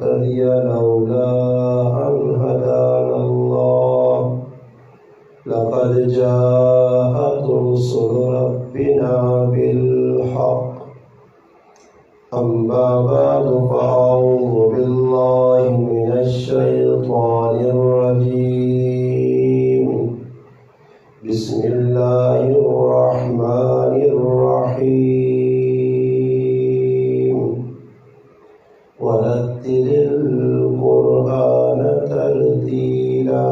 نهتدي لولا أن هدانا الله لقد جاءت رسل ربنا بالحق أما بعد فأعوذ بالله من الشيطان الرجيم بسم الله الرحمن الرحيم ورتل القرآن ترتيلا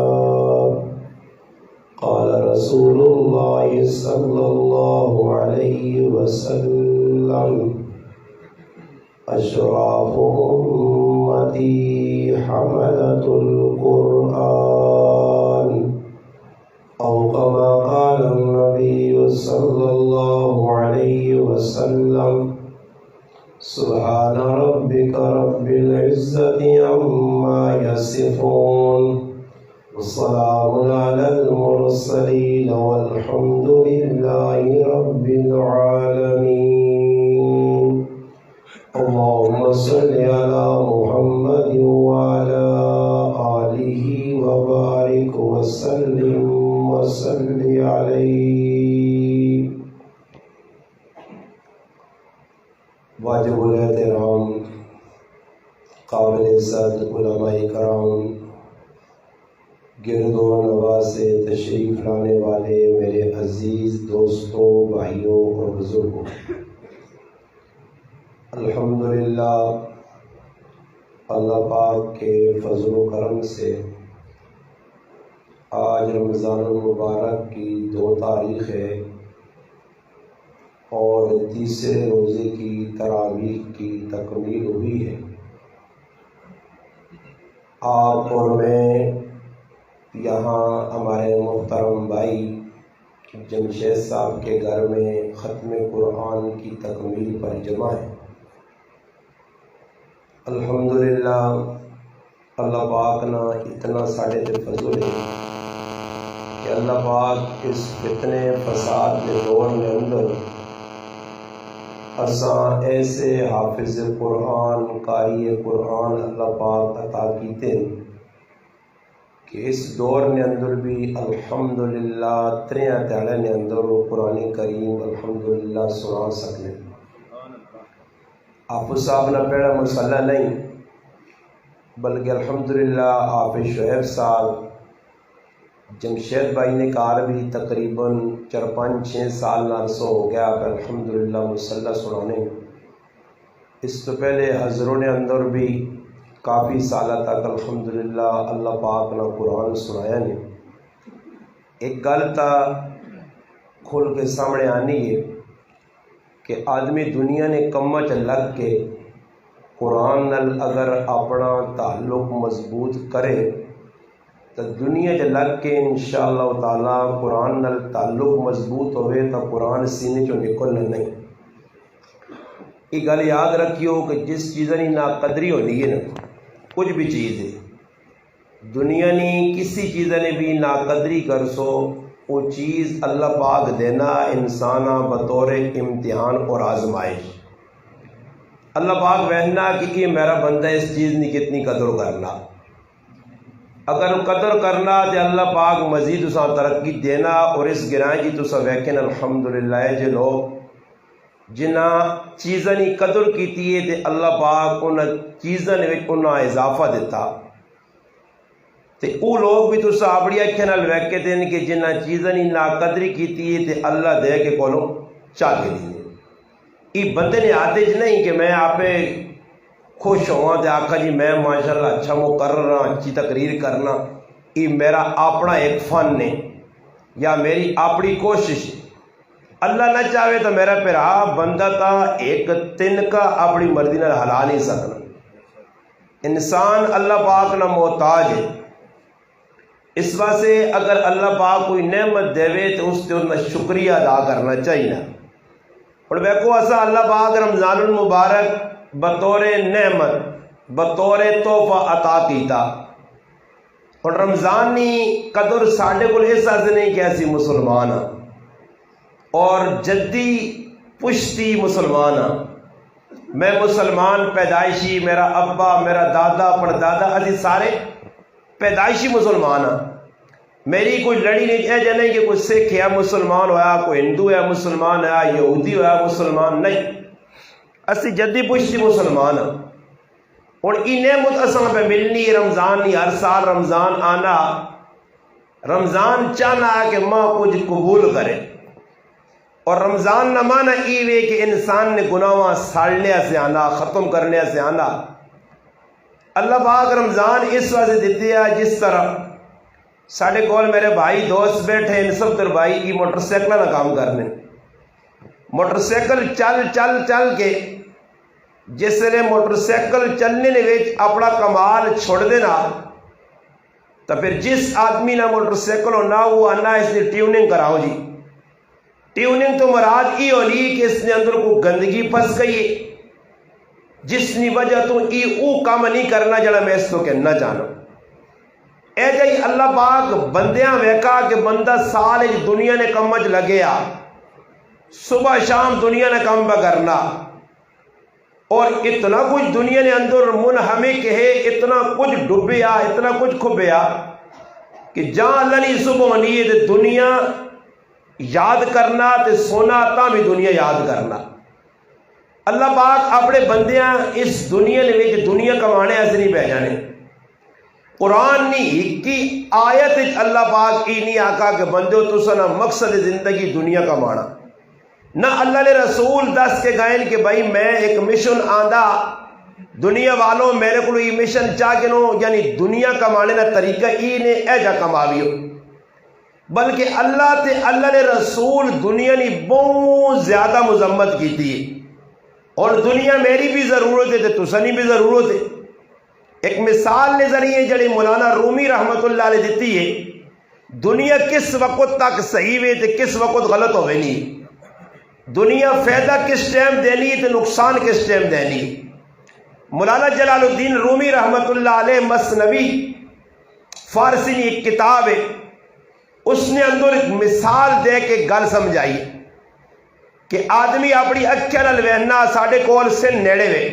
قال رسول الله صلى الله عليه وسلم أشراف أمتي حملة القرآن أو كما قال النبي صلى الله عليه وسلم سبحان ربك رب العزة عما يصفون والسلام على المرسلين والحمد لله رب العالمين اللهم صل على محمد وعلى آله وبارك وسلم وصل عليه واجب الاحترام قابل عزت علماء کرام گرد و نواز سے تشریف لانے والے میرے عزیز دوستوں بھائیوں اور بزرگوں، الحمدللہ اللہ پاک کے فضل و کرم سے آج رمضان المبارک کی 2 تاریخ ہے اور تیسرے روزے کی تراویح کی تکمیل ہوئی ہے۔ آپ اور میں یہاں ہمارے محترم بھائی جمشید صاحب کے گھر میں ختم قرآن کی تکمیل پر جمع ہیں۔ الحمدللہ اللہ پاک نہ اتنا ساڑھے تے فضل ہے کہ اللہ پاک اس فتنے فساد کے دور میں اندر اساں ایسے حافظ قرآن قاری قرآن اللہ پاک عطا کیتے کہ اس دور نے اندر بھی الحمدللہ 3 دہاڑے نے اندر وہ قرآن کریم الحمدللہ سنا سکنے۔ حافظ صاحب نہ پہلا مسئلہ نہیں بلکہ الحمدللہ حافظ شعیب صاحب جمشید بھائی نے کار بھی تقریباً 4-5-6 سال عرصہ ہو گیا پر الحمدللہ مسئلہ سنانے۔ اس تو پہلے حضروں نے اندر بھی کافی سالہ تک الحمدللہ اللہ پاک نے قرآن سنایا نے۔ ایک گل تا کھل کے سامنے آنی ہے کہ آدمی دنیا نے کمہ چ لگ کے قرآن نال اگر اپنا تعلق مضبوط کرے تو دنیا چ لگ کے انشاءاللہ تعالی قرآن نال تعلق مضبوط ہوئے تو قرآن سینے چوں نکلنا نہیں۔ یہ گل یاد رکھیو کہ جس چیزیں نا قدری ہونی ہے نا کچھ بھی چیز ہے دنیا نے کسی چیز نے بھی ناقدری کر سو وہ چیز اللہ پاک دینا انسانہ بطور امتحان اور آزمائش۔ اللہ پاک وہنا کہ یہ میرا بندہ اس چیز نے کتنی قدر کرنا، اگر قدر کرنا تو اللہ پاک مزید اساں ترقی دینا۔ اور اس گرائیں جی تسا ویکن الحمدللہ جو لوگ جنہ چیزاں کی قدر کیتی ہے تے اللہ پاک انہاں چیزاں وچ انہاں اضافہ دیتا تے او لوگ بھی تسا اپنی اکھاں نال ویکھے دین کہ جنہ چیزاں کی ناقدری کیتی ہے تے اللہ دے کے کولوں چا کے دی۔ یہ بندے نے آتے نہیں کہ میں آپ خوش ہوا تے آقا جی میں ماشاءاللہ اچھا مقرر ہاں اچھی تقریر کرنا، یہ میرا اپنا ایک فن ہے یا میری اپنی کوشش ہے۔ اللہ نہ چاہے تو میرا پیرا بندہ تا ایک تنکا اپنی مرضی نال ہلا نہیں سکنا۔ انسان اللہ پاک نہ محتاج ہے، اس واسطے اگر اللہ پاک کوئی نعمت دے تو اس تے انہاں شکریہ ادا کرنا چاہیے۔ اور دیکھو ایسا اللہ پاک رمضان المبارک بطور نعمت بطور تحفہ عطا کیتا، اور رمضان نی قدر ساڈے کول اس واسطے نہیں کہ اسی مسلمان ہاں اور جدی پشتی مسلمان ہاں، میں مسلمان پیدائشی، میرا ابا، میرا دادا، پڑدادا، اسی سارے پیدائشی مسلمان ہاں۔ میری کوئی لڑی نہیں کہ کوئی سکھ ہے مسلمان ہویا، کوئی ہندو ہے مسلمان ہے، یہودی ہویا مسلمان، نہیں، اسی جدی پشتی مسلمان ہاں۔ اور یہ نعمت اصل پہ ملنی رمضان نہیں، ہر سال رمضان آنا، رمضان چاہنا ہے کہ ماں کچھ قبول کرے، اور رمضان نہ مانا ایوے کہ انسان نے گناہ ساڑنے سے آنا، ختم کرنے سے آنا۔ اللہ پاک رمضان اس وجہ دیتی ہے جس طرح ساڑھے کول میرے بھائی دوست بیٹھے ان سب در بھائی کی موٹر سیکل نہ کام کرنے، موٹر سیکل چل کے جس نے موٹر سیکل چلنے نے ویچ اپنا کمال چھوڑ دینا، تو پھر جس آدمی نہ موٹر سیکل ہونا وہ آنا اس نے ٹیوننگ کراؤ جی۔ ٹیوننگ تو مراد یہ ہونی کہ اس نے اندر کو گندگی پھنس گئی جس نے وجہ تو یہ او کام نہیں کرنا جڑا میں اس کو کہنا چاہنا۔ اے جائی اللہ پاک بندیاں ویکا کہ بندہ سال دنیا نے کمج لگیا، صبح شام دنیا نے کام پہ کرنا، اور اتنا کچھ دنیا نے اندر منہمک ہے، اتنا کچھ ڈبیا، اتنا کچھ کھبیا کہ جہاں اللہ نے صبح ہونی ہے دنیا یاد کرنا تے سونا تا بھی دنیا یاد کرنا۔ اللہ پاک اپنے بندیاں اس دنیا نے دنیا کمانے ایسے نہیں پہ جانے۔ قرآن نہیں کی آیت اللہ پاک ای نہیں آکا کہ بندو تو سنا مقصد زندگی دنیا کمانا، نہ اللہ نے رسول دس کے گائن کہ بھائی میں ایک مشن آندھا دنیا والوں میرے کو یہ مشن چاہ کے نو یعنی دنیا کمانے نہ طریقہ ای نے ایجا کماویو، بلکہ اللہ نے رسول دنیا نے بہت زیادہ مذمت کی تھی، اور دنیا میری بھی ضرورت ہے تو سنی بھی ضرورت ہے۔ ایک مثال نے ذریعے جڑی مولانا رومی رحمت اللہ علیہ دیتی ہے، دنیا کس وقت تک صحیح ہوئے تے کس وقت غلط ہوئے نہیں، دنیا فائدہ کس ٹائم دینی تے نقصان کس ٹائم دینی۔ مولانا جلال الدین رومی رحمت اللہ علیہ مثنوی فارسی نے ایک کتاب ہے، اس نے اندر ایک مثال دے کے گل سمجھائی کہ آدمی اپنی اکھیاں نال ویکھنا ساڈے کول سے نیڑے وے،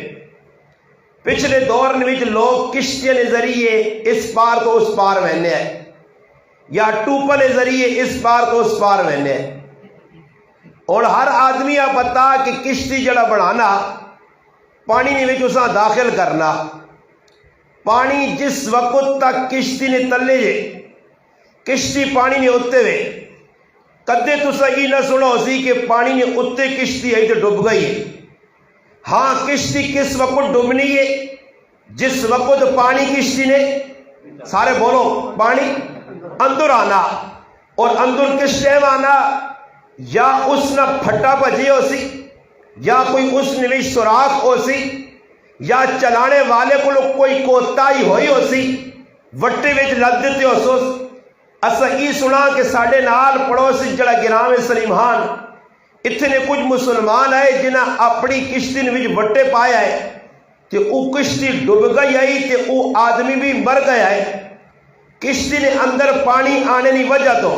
پچھلے دور میں لوگ کشتیاں کے ذریعے اس پار تو اس پار وہنے ہیں، یا ٹوپن کے ذریعے اس پار تو اس پار وہنے ہیں، اور ہر آدمی آپ پتا کہ کشتی جڑا بنانا پانی نے اساں داخل کرنا، پانی جس وقت تک کشتی نے تلے جے کشتی پانی نے اتنے ہوئے، کدے تسا یہ نہ سنو سی کہ پانی نے اتنے کشتی آئی تو ڈب گئی ہے۔ ہاں کشتی کس وقت ڈوبنی ہے؟ جس وقت پانی کشتی نے سارے بولو پانی اندر آنا، اور اندر کس ٹائم آنا، یا اس نہ پھٹا بجی ہو سی، یا کوئی اس نے بھی سوراخ ہو سی، یا چلانے والے کو کوئی کوتاہی ہوئی ہو سی، وٹے وچ لگ دیتے ہو سو۔ اسا یہ سنا کہ ساڈے نال پڑوسی جڑا گرام سلیمان اتنے کچھ مسلمان آئے جنہاں اپنی کشتی نے وٹے پایا ہے کہ وہ کشتی ڈب گئی آئی کہ وہ آدمی بھی مر گیا ہے۔ کشتی نے اندر پانی آنے کی وجہ تو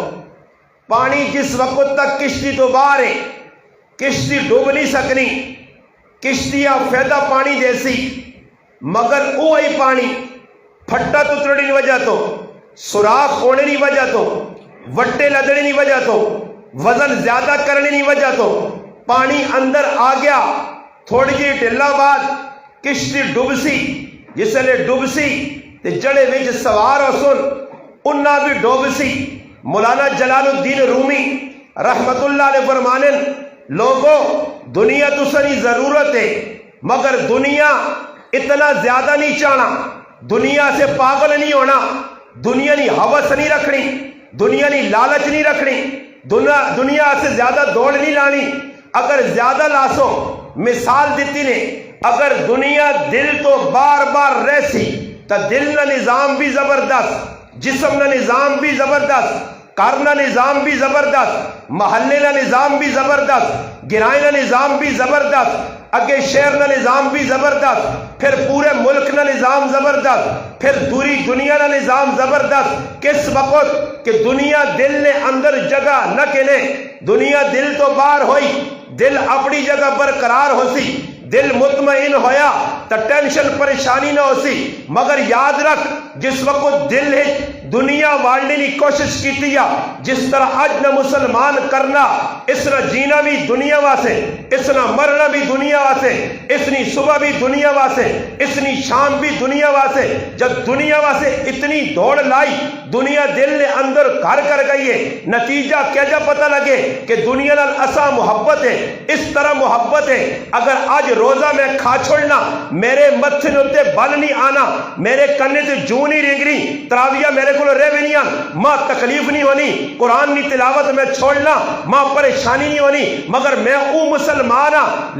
پانی جس وقت تک کشتی تو باہر ہے کشتی ڈوب نہیں سکنی، کشتیاں فائدہ پانی دے سی، مگر وہی پانی پھٹا تترنے کی وجہ تو سوراخ ہونے کی وجہ تو وٹے لدنے کی وجہ تو وزن زیادہ کرنے کی وجہ تو پانی اندر آ گیا، تھوڑی جی ڈھلا بعد کشتی ڈوب سی، جس لئے ڈوب سی تے جڑے وچ سوار ہو سن انہاں بھی ڈوب سی۔ مولانا جلال الدین رومی رحمت اللہ علیہ فرمانے لوگوں دنیا تو سنی ضرورت ہے، مگر دنیا اتنا زیادہ نہیں چاہنا، دنیا سے پاگل نہیں ہونا، دنیا نہیں ہوس نہیں رکھنی، دنیا نہیں لالچ نہیں رکھنی، دنیا سے زیادہ دوڑ نہیں لانی۔ اگر زیادہ لاسو مثال دیتی نے، اگر دنیا دل تو بار بار رہسی تو دل نہ نظام بھی زبردست، جسم نہ نظام بھی زبردست، کارنا نظام بھی زبردست، محلے نہ نظام بھی زبردست، گرائے نہ نظام بھی زبردست، اگے شہر نہ نظام بھی زبردست، پھر پورے ملک نہ نظام زبردست، پھر دوری دنیا نہ نظام زبردست۔ کس وقت کہ دنیا دل نے اندر جگہ نہ کنے، دنیا دل تو باہر ہوئی، دل اپنی جگہ برقرار ہو سی، دل مطمئن ہویا تو ٹینشن پریشانی نہ ہو سی. مگر یاد رکھ جس وقت دل ہے دنیا والنے کی کوشش کی تھی جس طرح اج نہ مسلمان کرنا اس نہ جینا بھی دنیا واسے, اس نہ مرنا بھی دنیا واسے, اس نی صبح بھی دنیا واسے, اس نی شام بھی دنیا واسے. جب دنیا واسے اتنی دوڑ لائی دنیا دل نے اندر گھر کر گئی ہے. نتیجہ کیا جا پتہ لگے کہ دنیا نال اسا محبت ہے, اس طرح محبت ہے. اگر آج روزہ میں کھا چھوڑنا میرے متھے نوتے بل نہیں آنا, میرے کنے تے جو نہیں رنگنی, تراویہ میرے کو رہ بھی نہیں آن, ماں تکلیف نہیں ہونی, قرآن کی تلاوت میں چھوڑنا ماں پریشانی نہیں ہونی. مگر میں او مسلمان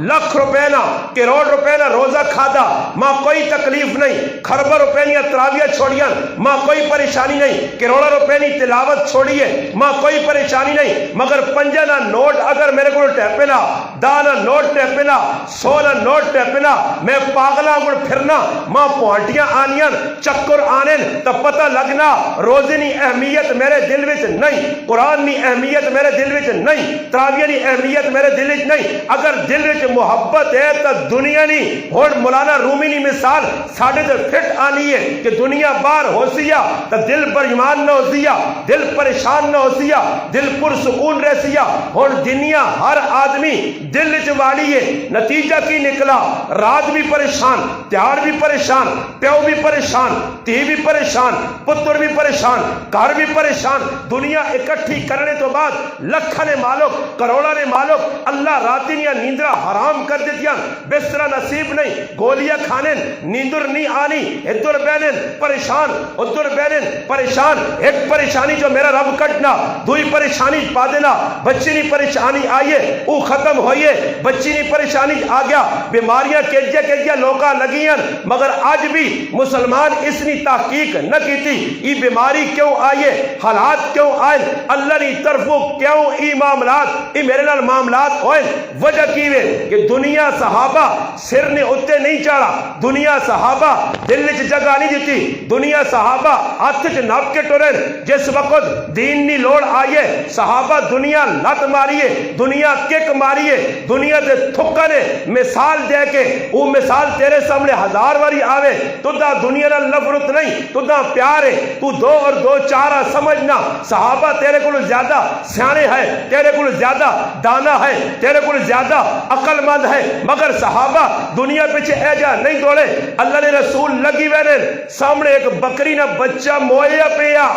لاکھ روپے نہ کروڑ روپے نہ روزہ کھادا ماں کوئی تکلیف نہیں, خربہ روپے نہ تراویہ چھوڑیاں ماں کوئی پریشانی نہیں, کروڑا روپے نی تلاوت چھوڑیے ماں کوئی پریشانی نہیں. مگر پنجہ نہ نوٹ اگر میرے کو ٹیپنا, دانا نوٹ ٹیپنا, 100 نہ نوٹ ٹیپنا, میں پاگلا گڑ پھرنا ماں پوانٹیاں آنیاں چکر آنے تو پتہ لگنا روزے نی اہمیت میرے دل وچ نہیں, قرآن نی اہمیت میرے دل وچ نہیں, تراویہ نی اہمیت میرے دل وچ نہیں. اگر دل وچ محبت ہے تو دنیا نہیں. ہن مولانا رومی نی مثال ساڈے تے فٹ آنی ہے کہ دنیا باہر ہو سیا تو دل پر ایمان نہ ہو سیا, دل پریشان نہ ہو سیا, دل پرسکون رہ سیا. ہن دنیا ہر آدمی دل وچ واڑی ہے. نتیجہ کی نکلا, رات بھی پریشان, تہاڑ بھی پریشان, پیو بھی پریشان, تی بھی پریشان, پتر بھی پریشان, گھر بھی پریشان. دنیا اکٹھی کرنے تو بعد لکھاں نے مالک, کروڑاں نے مالک, اللہ راتی نیا نیندرا حرام کر دیتیاں, بسترا نصیب نہیں, گولیاں کھانے نیندر نہیں آنی, ادھر بہنن پریشان, ادھر بہنن پریشان. ایک پریشانی جو میرا رب کٹنا, دوئی پریشانی پا دینا, بچی نی پریشانی آئیے او ختم ہوئیے, بچی نی پریشانی آ گیا, بیماریاں کیجیا لوکاں لگیاں. مگر آج بھی مسلمان اس نی تحقیق نہ کیتی ای بیماری کیوں آئیے, حالات کیوں آئے, اللہ نی طرفوں کیوں ای معاملات, ای میرے نال معاملات ہوئے. وجہ کی وے کہ دنیا صحابہ سر نے اتے نہیں چاڑا, دنیا صحابہ دل وچ جگہ نہیں دیتی, دنیا صحابہ ہاتھ وچ نپ کے ٹرن. جس وقت دین نی لوڑ آئیے صحابہ دنیا لت ماریے, دنیا کک ماریے, دنیا دے تھکا نے مثال دے کے وہ مثال تیرے سامنے 1000 واری آوے تو دا دنیا نال نفرت نہیں, تو دا پیار ہے. تو 2 اور 2 4 سمجھنا, صحابہ تیرے کو زیادہ سیانے ہے, تیرے کو زیادہ دانا ہے, تیرے کو زیادہ عقل مند ہے. مگر صحابہ دنیا پیچھے ایجا نہیں دوڑے. اللہ نے رسول لگی وینے سامنے ایک بکری نہ بچہ مویا پیا,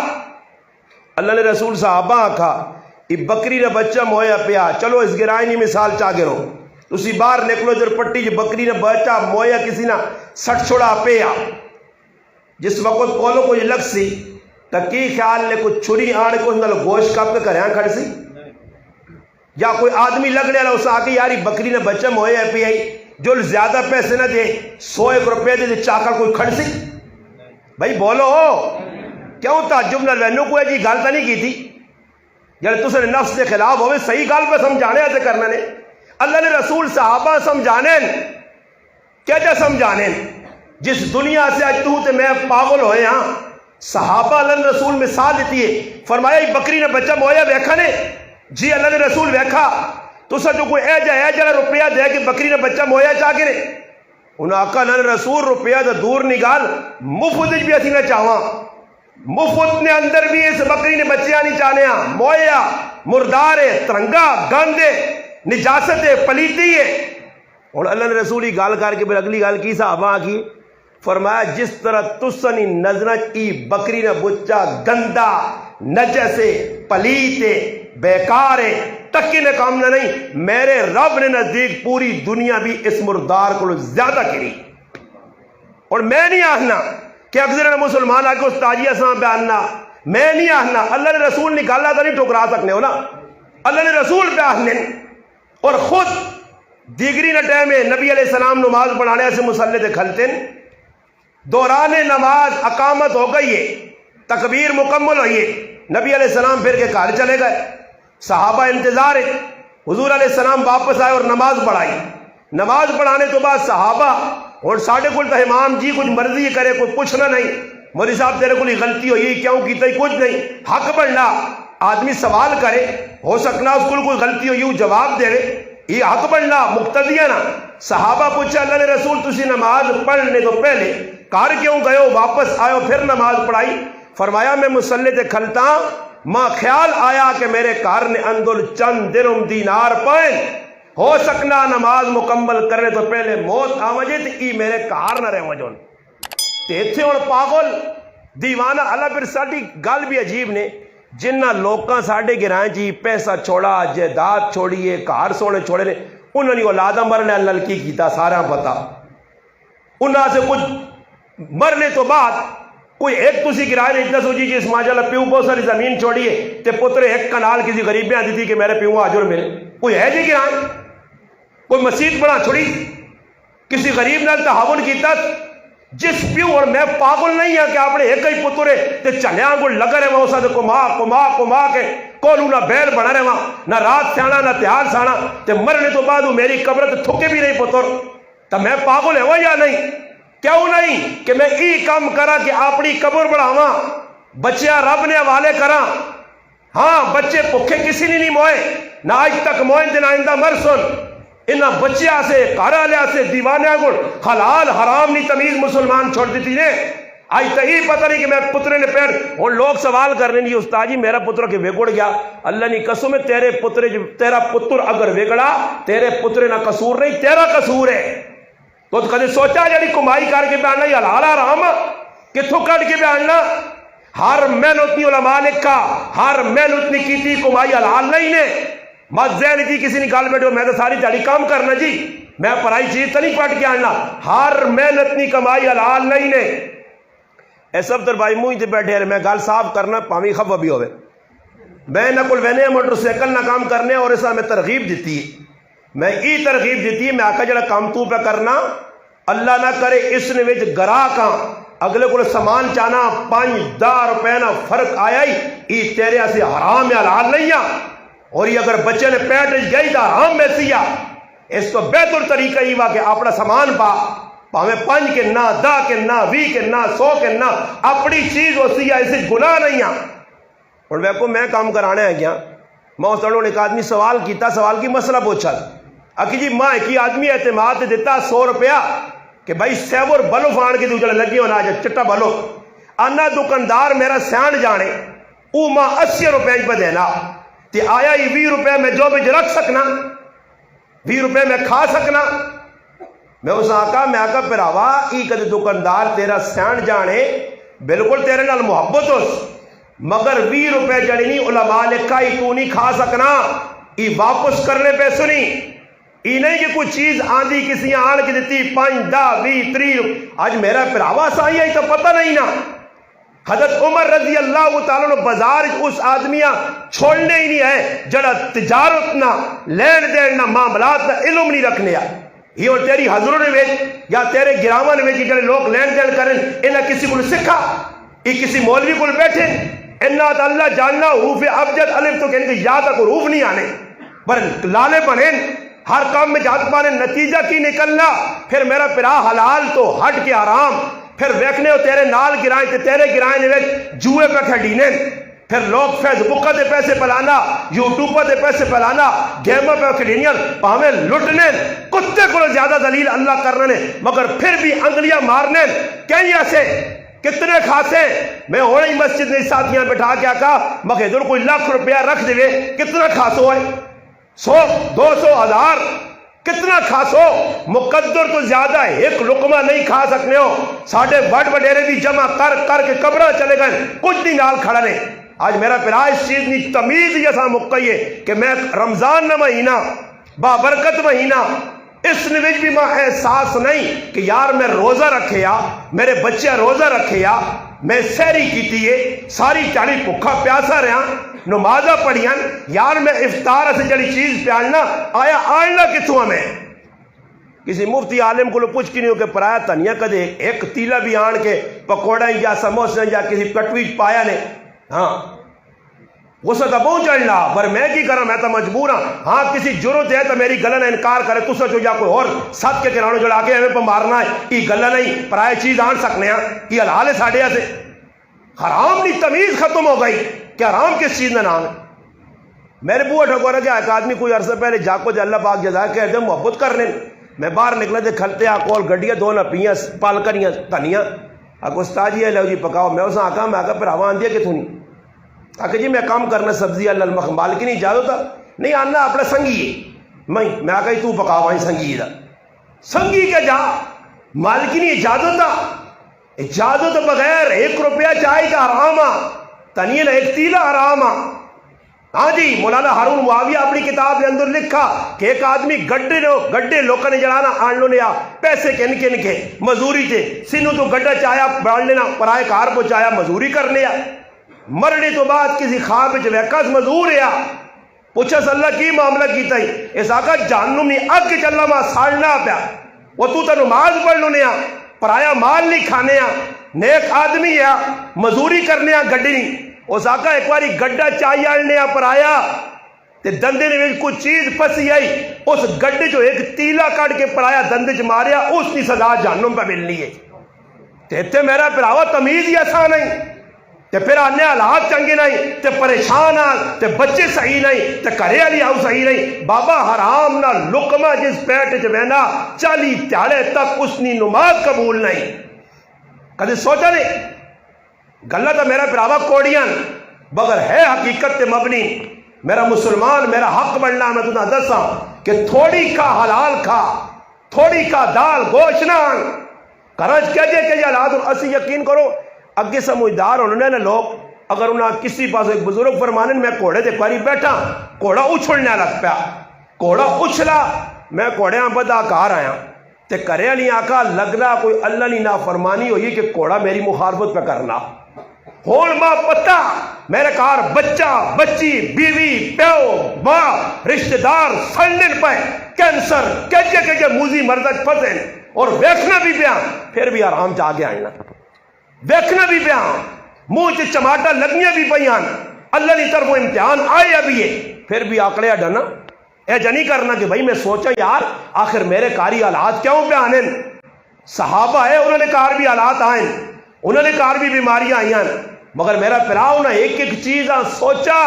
اللہ نے رسول صحابہ آکھا ای بکری نہ بچہ مویا پیا. چلو اس گرائیں نی مثال چاہ گرو, اسی باہر نکلو ادھر پٹی جی بکری نہ بچہ مویا کسی نہ سٹ چھوڑا پیا. جس وقت کولو کوئی لگ سی تو کی خیال لے کوئی چھری آڑ کو اندر گوشت کپ کے کریاں کھڑ سی, یا کوئی آدمی لگنے والا اسے آکے یاری بکری نہ بچہ مویا پیا جو زیادہ پیسے نہ دے 100 روپے دے چاکر کوئی کھڑ سی. بھائی بولو کیوں تعجب نہ لینو, کوئی جی گل تو نہیں کی تھی جب تسے نفس کے خلاف ہوئے, صحیح گل پہ سمجھانے ایسے کرنا نے. اللہ نے رسول صحابہ سمجھانے کیا جا سمجھانے, جس دنیا سے آج تو تے میں پاگل ہوئے ہاں. صحابہ اللہ نے رسول مثال دیتی ہے, فرمایا بکری نے بچہ مویا ویکھا نے, جی اللہ نے رسول ویکھا. تو سا جو کوئی ایجا روپیہ دے کہ بکری نے بچہ مویا چاہ کے نے, انہوں نے آقا اللہ نے رسول روپیہ تو دور نگال مفت بھی اسی نہ چاہواں, مفت نے اندر بھی اس بکری نے بچیاں نہیں چاہنے ہاں, مویا مردار ہے, ترنگا گند ہے, نجاست ہے, پلیتی ہے. اور اللہ نے رسول ہی گال کر کے پھر اگلی گال کی صحابہ کی, فرمایا جس طرح تسنی نظر کی بکری نہ بچہ گندا نجسے پلیتے بیکارے تکی نے کام نہ نہیں, میرے رب نے نزدیک پوری دنیا بھی اس مردار کو زیادہ کری. اور میں نہیں آہنا کہ اکثر مسلمان آ کے استاجی اساں بیاننا, میں نہیں آہنا, اللہ نے رسول نے گالا تو نہیں ٹھکرا سکنے ہو نا, اللہ نے رسول پہ آہنے. اور خود دیگری نہ ٹائم ہے نبی علیہ السلام نماز پڑھانے سے مسلح دے کھلتے ہیں, دوران نماز اقامت ہو گئی ہے, تکبیر مکمل ہوئی ہے, نبی علیہ السلام پھر کے گھر چلے گئے, صحابہ انتظار ہے, حضور علیہ السلام واپس آئے اور نماز پڑھائی. نماز پڑھانے تو بعد صحابہ اور ساڑھے کل تو امام جی کچھ مرضی کرے, کوئی پوچھنا نہیں, مولوی صاحب تیرے کو غلطی ہوئی کیوں کی تھی, کچھ نہیں, حق بڑھنا آدمی سوال کرے, ہو سکنا اس کو کوئی غلطی ہوئی جواب دے, یہ حق بڑھنا مقتدی ہے نا. صحابہ پوچھا اللہ نے رسول تسی نماز پڑھنے تو پہلے گھر کیوں گئے ہو، واپس آئے ہو پھر نماز پڑھائی؟ فرمایا میں مصلی تے کھلتا ماں خیال آیا کہ میرے گھر نے اندر چند درم دینار پائیں، ہو سکنا نماز مکمل کرنے تو پہلے موت آ وجے تے ای میرے گھر نہ رہ وجون تے ایتھے ہن پاگل دیوانہ اللہ پھر ساڈی گل بھی عجیب نے، جنہ لوکاں ساڈے گرائیں جی پیسہ چھوڑا جائیداد چھوڑیے گھر سونے چھوڑے نے، انہوں نے اولاداں مرنے اللہ کی کیتا سارا پتا، انہاں سے کچھ مرنے تو بعد کوئی ایک تسی گرائے نے اتنا سوچی جس ماشاءاللہ پیو بہت ساری زمین چھوڑیے تے پتر ایک کنال کسی غریب میں آتی تھی کہ میرے پیو آجر ملے، کوئی ہے جی گرائے؟ کوئی مسجد بنا چھوڑی کسی غریب نال تعاون کیتا؟ جس پیو اور میں پاگل نہیں ہاں کہ اپنے ایک ہی پترے تے چلیاں کو لگا رہے وہاں سے کما کے کولو نہ بیل بنا رہے وہاں نہ رات سانا نہ تیار سانا تے مرنے تو بعد میری قبر تے تھکے بھی نہیں پتر، تو میں پاگل ہے وہ یا نہیں؟ کیوں نہیں کہ میں ای کام کرا کہ اپنی قبر بڑھاواں، بچیاں رب نے حوالے کراں۔ ہاں بچے بھوکے کسی نے نہیں موئے، نہ آج تک موئے تے نہ آئندہ مرسن، انہاں بچیاں سے گھر والےاں سے دیوانیاں کو حلال حرام نہیں تمیز مسلمان چھوڑ دیتی نے۔ آج تو یہ پتہ نہیں کہ میں پترے نے پیر اور لوگ سوال کرنے نہیں استاد جی میرا پتر کہ بگڑ گیا، اللہ نے قسم ہے تیرے پترے تیرا پتر اگر بگڑا تیرے پترے نہ قصور نہیں تیرا قصور ہے۔ تو کدے سوچا جڑی کمائی کر کے بیاننا یہ حلال حرام کتھوں کٹ کے بیاننا؟ ہر محنت نہیں علماء لکھا، ہر محنت نہیں کیتی کمائی حلال نہیں نے۔ مت ذہن تھی کسی نے گل بیٹھو میں تو ساری دیہڑی کام کرنا جی میں پرائی چیز تو نہیں پٹ کے آنا، ہر محنت نہیں کمائی حلال نہیں نے۔ اے سب تر بھائی منہ تے بیٹھے رہے میں گل صاف کرنا پاویں خفا بھی ہوئے، میں نہ کل وینے موٹر سائیکل نہ کام کرنے اور اس میں ترغیب دیتی ہے، میں ای ترغیب دیتی ہے میں آکا جڑا کام تو پہ کرنا اللہ نہ کرے اس نے وچ گراہکاں اگلے کو سامان چانا 5-10 روپے نہ فرق آیا ہی ای تیرے سے حرام یا حلال نہیں ہے، اور یہ اگر بچے نے پیٹ گئی تو حرام میں سیا۔ اس کو بہتر طریقہ ہی وا کہ اپنا سامان پا پاویں 5 کے نہ 10 کے نہ 20 کے نہ 100 کے نہ اپنی چیز ہو سیا، اسے گناہ نہیں ہے۔ اور ویکو میں کام کرانے ہے گیا میں اس طرح ایک آدمی سوال کیتا، سوال کی مسئلہ پوچھا اکی جی ماں کی آدمی اعتماد دیتا 100 روپیہ کہ بھائی سیور بلو فان کے دوجڑے لگی ہونا جا چٹا بلو آنا دکاندار میرا سیان جانے او ماں 80 روپے پہ دینا تے آیا ہی 20 روپے میں جو بج رکھ سکنا 20 روپے میں کھا سکنا۔ میں اس آقا پراوا ای کدے دکاندار تیرا سیان جانے بالکل تیرے نال محبت ہو مگر 20 روپے جڑی نہیں علماء لکھا ہی تو نہیں کھا سکنا، ای واپس کرنے پہ سنی ای نہیں کہ کوئی چیز آندھی کسی آن کی دیتی 5 10 20 30 آج میرا پراوا سائی ہے تو پتہ نہیں نا۔ حضرت عمر رضی اللہ تعالیٰ نے بازار اس آدمیاں چھوڑنے ہی نہیں ہے جڑا تجارت نہ لین دین نہ معاملات نہ علم نہیں رکھنے یہ اور تیری حضروں نے ویچ یا تیرے گراواں نے ویچ جڑے لوگ لین دین کریں انہیں کسی کو سکھا یہ کسی مولوی کو بیٹھے انہاں تو اللہ جاننا حروف ابجد الف تو کہنے کہ یا تک حروف نہیں آنے پر لالے بنیں ہر کام میں جات پانے نتیجہ کی نکلنا پھر میرا پرا حلال تو ہٹ کے حرام پھر ویکھنے ہو تیرے نال گرائیں تے تیرے گرائیں نے جوئے پہ کھڑینے پھر لوگ فیس بک دے پیسے پلانا یوٹیوب دے پیسے پلانا گیموں پہ کھڑینیاں پاویں لٹنے کتے کو زیادہ دلیل اللہ کرنے مگر پھر بھی انگلیاں مارنے کہیں ایسے کتنے کھاسے میں ہونے ہی مسجد نے ساتھیاں بٹھا کے آکا مگر ادھر کوئی لاکھ روپیہ رکھ دے کتنا کھاسو ہے 100 200 1000 کتنا کھاسو مقدر تو زیادہ ہے ایک لقمہ نہیں کھا سکنے ہو ساڑھے بڑ بڑیرے بھی جمع کر کر کے قبرہ چلے گئے کچھ نہیں نال کھڑا نہیں۔ آج میرا پھر اس چیز نہیں تمیز جیسا مقیے کہ میں رمضان نہ مہینہ بابرکت مہینہ اس نویج بھی ماں احساس نہیں کہ یار میں روزہ رکھیا میرے بچے روزہ رکھیا میں سحری کیتی ہے ساری چاڑی بھوکا پیاسا رہا نمازہ پڑھیاں یار میں افطار سے جڑی چیز پیالنا آیا آئنا کتوں میں کسی مفتی عالم کو پوچھ کی نہیں ہو کہ پرایا تنیا کدے ایک تیلا بھی آن کے پکوڑا یا سموسے یا کسی کٹویج پایا نے ہاں غصہ تو بہت چڑھنا پر میں کی کرا میں تو مجبور ہاں کسی ضرورت ہے تو میری گلہ نہ انکار کرے تو سوچو یا کوئی اور ساتھ کے کناروں جڑا کے ہمیں پہ مارنا ہے یہ گلہ نہیں پرائے چیز آن سکنے ہیں یہ حلال ہے ساڑھے سے حرام نہیں تمیز ختم ہو گئی کہ حرام کس چیز نہ نام ہے۔ میرے بوہ ٹھکو رہا کہ ایک آدمی کوئی عرصہ پہلے جا کو اللہ پاک جزا کہتے ہیں محبت کرنے میں باہر نکلا تے کھلتے آ کول گڈیاں دو نہ پیاں پال کریاں دھنیاں آگو استاد جی لو جی پکاؤ میں اساں آکا میں بھراوا آندی کتوں نہیں آکے جی میں کام کرنا سبزی اللہ مالک نہیں اجازت نہیں آنا اپنا سنگی ہے میں آکا جی تو پکاؤ آئی سنگی دا سنگی کے جا مالک نہیں اجازت بغیر 1 روپیہ چائے کا حرام تنین ایک تیلا حرام ہاں جی مولانا ہارون معاویہ اپنی کتاب کے اندر لکھا کہ ایک آدمی گڈے لوکاں نے جڑانا آن لو یا پیسے کن کے مزوری تھے سینو تو گڈا چایا بڑھ لینا پرائے کار پہنچایا مزوری کر لیا مرنے تو بعد کسی خواب وچ ویکھا مزدور ہے پوچھا اللہ کی معاملہ کیتا ہی اس آقا جہنم نہیں اگ چلا ما ساڑنا پیا وہ تو نماز پڑھ لونے پرایا مال نہیں کھانے نیک آدمی ہے مزوری کرنے گڈی نہیں اس آقا ایک باری گڈا چائی آنے پرایا تے دندے نے کوئی چیز پسی آئی اس گڈے جو ایک تیلا کٹ کے پرایا دندے چ ماریا اس کی سزا جہنم پہ ملنی ہے تے میرا پراوا تمیز ہی آسان نہیں تے پھر آنے حالات چنگے نہیں تے پریشان تے بچے صحیح نہیں تے گھرے والی آؤ صحیح نہیں بابا حرام نہ لقمہ جس پیٹ چ بہنا 40 دیہڑے تک اس کی نماز قبول نہیں کدی سوچا نہیں گلا تو میرا پراوا کوڑیاں بغیر ہے حقیقت تے مبنی میرا مسلمان میرا حق بننا میں تمہیں دساں کہ تھوڑی کا حلال کھا تھوڑی کا دال گوشت نہ کرج کہجے کہ حالات اسی یقین کرو اگے سمجھدار ہونے نے لوگ اگر انہیں کسی پاس ایک بزرگ فرمانے میں گھوڑے تے پاری بیٹھا گھوڑا اچھلنے لگ پیا گھوڑا اچھلا میں گھوڑے بدا کار آیا تے کرے والی آقا لگنا کوئی اللہ نہیں نافرمانی ہوئی کہ گھوڑا میری مخالفت پہ کرنا ہون ماں پتہ میرے کار بچہ بچی بیوی پیو ماں رشتہ دار سڑن پہ کینسر کہجے موزی مردج پھسے اور ویکھنا بھی پیا پھر بھی آرام چاہ کے آئینا ویکھنا بھی پیا منہ چ چماٹا لگیاں بھی پیاں اللہ کی طرف امتحان آئے ابھی پھر بھی آکڑیا ڈنا اے جنی کرنا کہ بھائی میں سوچا یار آخر میرے کاری حالات کیوں پہ آنے صحابہ ہے انہوں نے کار بھی حالات آئیں انہوں نے کار بھی بیماریاں آئیں مگر میرا پراؤ نہ ایک ایک چیز سوچا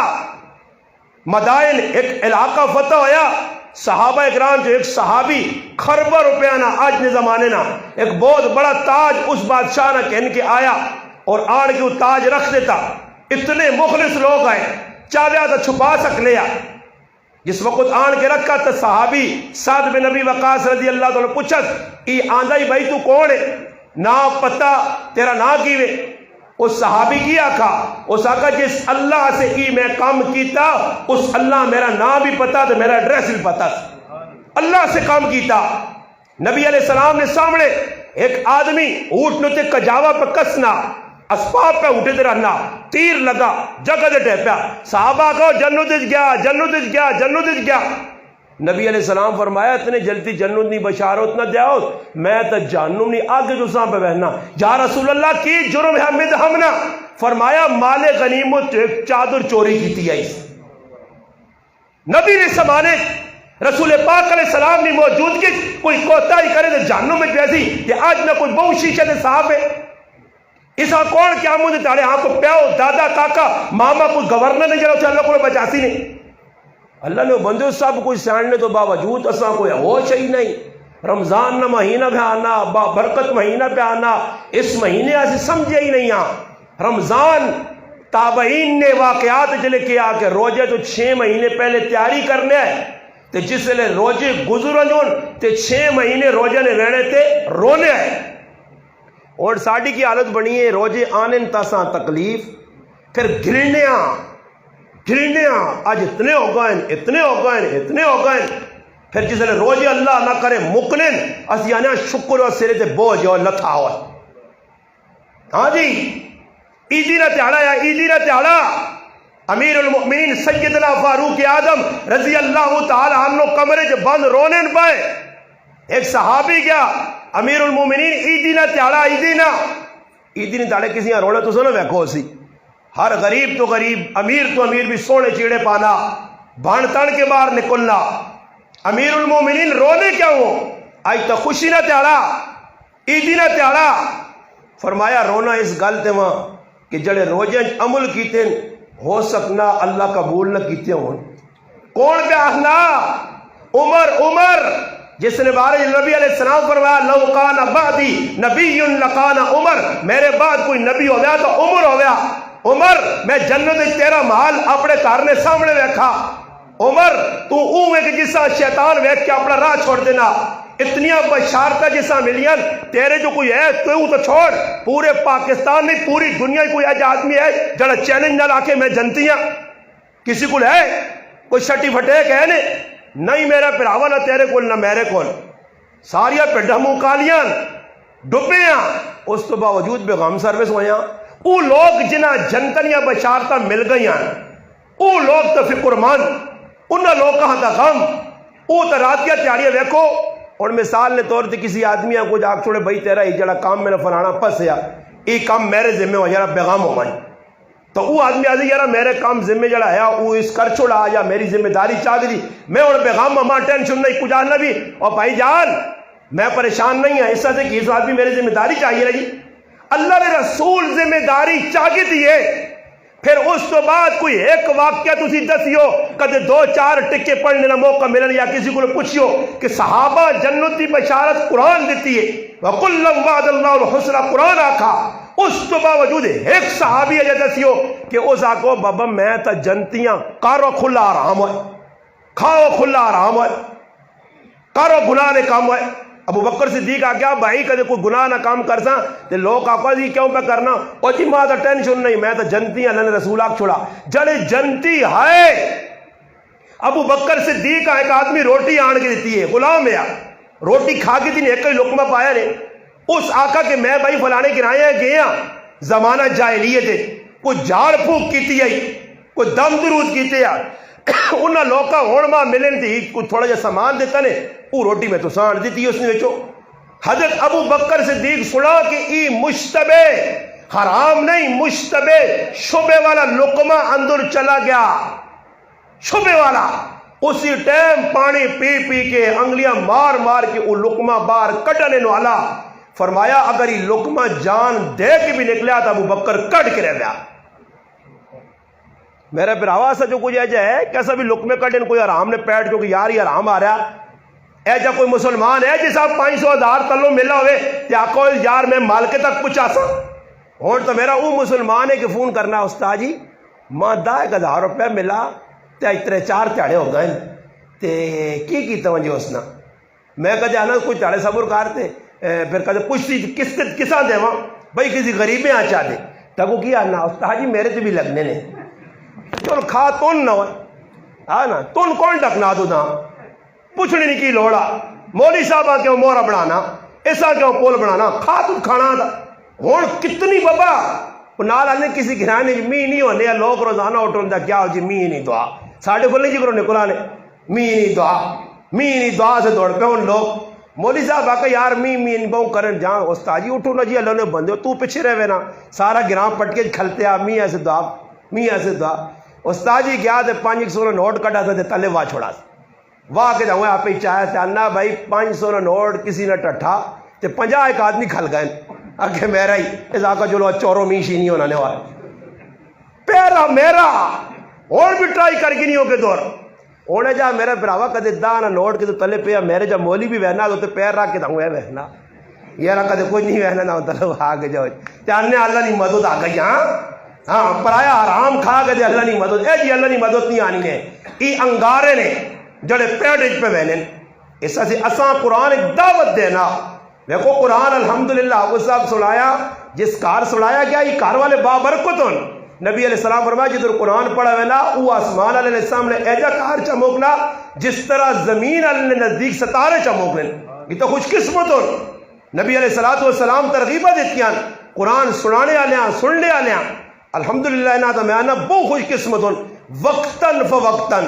مدائن ایک علاقہ فتح ہویا صحابہ اکرام جو ایک صحابی خربہ روپیہ نہ آج نے زمانے نہ ایک بہت بڑا تاج اس بادشاہ نہ کہن کے آیا اور آڑ کے وہ تاج رکھ دیتا اتنے مخلص لوگ آئے چاہیا تو چھپا سک لیا جس وقت آن کے رکھا تو صحابی سعد بن نبی وقاص رضی اللہ تعالیٰ پوچھت ای آندہ ہی بھائی تو کون ہے نا پتہ تیرا نا کیوے اس صحابی کی آکھا اس آکھا جس اللہ سے ای میں کام کیتا اس اللہ میرا نام بھی پتا تو میرا ایڈریس بھی پتا اللہ سے کام کیتا نبی علیہ السلام نے سامنے ایک آدمی اونٹ نتے کجاوا پہ کسنا اسباب پہ اٹھے دے رہنا تیر لگا جگہ دے ٹیپیا صحابہ کہو جنت گیا جنت گیا جنت گیا نبی علیہ السلام فرمایا اتنے جلدی جنت نہیں بشارت نہ دیاؤ میں تو جہنم نہیں آگے جو ساں پہ بہنا یا رسول اللہ کی جرم ہے مد ہمنا فرمایا مال غنیمت ایک چادر چوری کی تھی اس نبی نے سمانے رسول پاک علیہ السلام نے موجود کی کوئی کوتاہی کرے تو جہنم میں پیسی کہ آج نہ کوئی بہو شیشے دے صاحب ہے اس ہاں کون کیا مجھے تارے ہاں کو پیو دادا کاکا ماما کوئی گورنر نہیں جڑا اللہ کو بچاسی نہیں اللہ نے بندے سب کوئی سیاڑنے تو باوجود اساں کوئی ہوش ہی نہیں رمضان نہ مہینہ پہ آنا برکت مہینہ پہ آنا اس مہینے ایسے سمجھے ہی نہیں رمضان تابعین نے واقعات چلے کیا کہ روزے تو 6 مہینے پہلے تیاری کرنے ہے تے جس لئے روزے گزرن تے 6 مہینے روزے نے رہنے تے رونے ہے اور ساڑھی کی حالت بنی ہے روزے آنے تاساں تکلیف پھر گھرنیاں آج اتنے ہو گئے پھر جس نے روزے اللہ نہ کرے مکنن اس یعنی شکر و سرے تے بوجھ اور لتھا ہوا ہاں جی عیدی نہ تیاڑا امیر المؤمنین سیدنا فاروق اعظم رضی اللہ تعالی عنہ کمرے جو بند رونے پائے ایک صحابی گیا امیر المؤمنین عیدی نہ تیاڑا کسی رونا تو سنو ویکھو سی ہر غریب تو غریب امیر بھی سونے چیڑے پانا بھان تن کے باہر نکلنا امیر المومنین رونے کیا ہو آج تو خوشی نہ تیاڑا عیدی نہ تیاڑا فرمایا رونا اس گل تے وہاں کہ جڑے روزے عمل کیتے ہو سکنا اللہ قبول نہ کیتے ہوں کون پہ آخنا عمر جس نے بارے نبی علیہ السلام فرمایا لو کان بعدی نبی لکان عمر، میرے بعد کوئی نبی ہو گیا تو عمر ہو گیا۔ عمر میں جنت تیرا محل اپنے گھر نے سامنے ویکھا، عمر تو اوے کہ جسا شیطان ویکھ کے اپنا راہ چھوڑ دینا، اتنیاں بشارتیں جسا ملیاں تیرے جو کوئی ہے تو چھوڑ، پورے پاکستان نہیں پوری دنیا کوئی ایج آدمی ہے جڑا چیلنج نہ لا کے میں جنتی ہاں؟ کسی کو ہے کوئی سرٹیفکیٹ ہے نہیں میرا پراوا نہ تیرے کول نہ میرے کول، ساریا پڈا منہ کالیاں ڈبے ہاں، اس تو باوجود بیغام سروس ہویا۔ وہ لوگ جنہ جنتنیاں بشارتیں مل گئی ہیں، وہ لوگ تو فکر مند، انہاں لوگ کہاں دا غم، وہ تو رات کیا تیاریاں دیکھو۔ اور مثال نے طور تے کسی آدمی کو جا چھوڑے بھائی تیرا یہ جڑا کام میرا فلانا پسیا یہ کام میرے ذمہ ہو یار بیغام ہو گئی، تو وہ آدمی آدھی یار میرے کام ذمہ جڑا ہے وہ اس کر چھوڑا یا میری ذمہ داری چاہ دی میں اور بیغام ماں ٹینشن نہیں کچھ آنا بھی اور بھائی جان میں پریشان نہیں ہوں، اس سے کہ اس آدمی میری ذمہ داری چاہیے رہی، اللہ نے رسول ذمہ داری چاہیے دیے۔ پھر اس تو بعد کوئی ایک واقعہ تسی دسیو کدے دو چار ٹکے پڑھنے کا موقع ملن یا کسی کو پوچھیو کہ صحابہ جنت کی بشارت قرآن دیتی ہے وَقُلَّمْ وَعَدَ اللَّهُ الْحُسْنَى قرآن آکھا، اس تو باوجود ایک صحابی ہے دسیو کہ اس آکو بابا میں تا جنتیاں کارو کھلا آرام ہوئے کھاؤ کھلا آرام ہوئے کارو گناہ نے کام ہوئے۔ ابو بکر صدیق آگیا بھائی کدے کوئی گناہ نہ کام کرسا تے لوگ آکو جی کیوں پہ کرنا او جی ماں تا ٹینشن نہیں میں تا جنتی اللہ نے رسول آکھ چھوڑا جڑے جنتی ہے۔ ابو بکر صدیق ایک آدمی روٹی آن کے دیتی ہے غلام ہے روٹی کھا کے تین ایک لقمہ پایا نے اس آقا کہ میں بھائی فلانے گرائے گیا زمانہ جاہلیت ہے کوئی جھاڑ پھونک کیتی ہے کوئی دم درود کیتے ہیں انہاں لوکاں ہون ماں ملن تھی کوئی تھوڑا جا سامان دیتا نے وہ روٹی میں تو سان دیتی اس نے ویچو۔ حضرت ابو بکر صدیق سنا کہ ای مشتبہ حرام نہیں مشتبہ شبہ والا لقمہ اندر چلا گیا شبہ والا، اسی ٹائم پانی پی پی کے انگلیاں مار مار کے وہ لقمہ باہر کٹنے والا فرمایا اگر یہ لقمہ جان دے کے بھی نکلیا تو ابو بکر کٹ کے رہ گیا۔ میرے براوا سے جو کچھ ایجا ہے کیسا بھی لقمے کٹن کوئی حرام نے پیٹ جو کہ یار یہ حرام آ رہا ایجا کوئی مسلمان ہے جس آپ 500,000 تلو ملا ہوئے یا کوئی یار میں مال کے تک پچھا سا اور تو میرا وہ مسلمان ہے کہ فون کرنا استاد جی ماں 10,000 روپے ملا تے اتنے 4 تیاڑے ہو گئے تے کی توجہ اس نے میں کہتے ہیں نا کوئی تیاڑے صبر کرتے پھر کہتے پوچھتی کسا دے وہاں بھائی کسی غریبیں آ چاہ دے تب وہ کیا نا استاد جی میرے سے بھی لگنے نے چل کھا تون نہ ہو ہاں نا تون کون ڈکنا تو نا پوچھنے نہیں کی لوڑا مولی صاحبہ کیوں مورا بنانا ایسا کیوں پول بنانا کھا تو کھانا تھا ہون کتنی بابا نال آنے کسی گھرانے می نہیں ہونے لوگ روزانہ اٹھوں دا کیا ہو جی می نہیں دعا ساڑھے کو نہیں جی کرو نکلا نے می نہیں دعا سے دوڑ پہ ان لوگ مولی صاحب آکا یار می نہیں بہو کرن جہاں استاد جی اٹھو نا جی اللہ نے بندے تو پیچھے رہے نا سارا گرام پٹ کے کھلتے آ می ایسے دعا استاد جی گیا تے 500 نوٹ کٹا تھا تلے واہ چھوڑا واہ کے جاؤں آپ ہی چاہے تھے انا بھائی 500 نوٹ کسی نے ٹٹھا تے 50 ایک آدمی کھل گئے آگے میرا ہی اس آقا چلو چوروں میشی نہیں ہونا نے والے پیرا میرا اور بھی ٹرائی کر کے نہیں ہو کے دور اوڑے جا میرا براوا کدے دانا نوٹ کے تو تلے پہ میرے جا مولی بھی وہنا تو پیر رکھ کے داؤں ہے وہنا یہ رہا کدے کوئی نہیں وہنا نہ تلے آگے جاؤ چاہنے اللہ نہیں مدد آ گئی ہاں پرایا حرام کھا کے دے اللہ نہیں مدد اے جی اللہ نہیں مدد نہیں آنی نے ای انگارے نے جڑے پیڑ پہ بہنے اس سے اساں قرآن ایک دعوت دینا دیکھو قرآن الحمدللہ وہ صاحب سنایا جس کار سنایا گیا یہ کار والے بابرکتن نبی علیہ السلام فرمایا جدھر قرآن پڑھا ہوئے نا وہ آسمان علیہ السلام نے ایجا کار چموکنا جس طرح زمین علیہ نزدیک ستارے چموکنے یہ تو خوش قسمت ہو نبی علیہ السلام ترغیبہ دیتی ہیں قرآن سنانے آلیاں سننے آلیاں الحمدللہ نا تو میں آنا بہت خوش قسمت ہوں وقتاً فوقتاً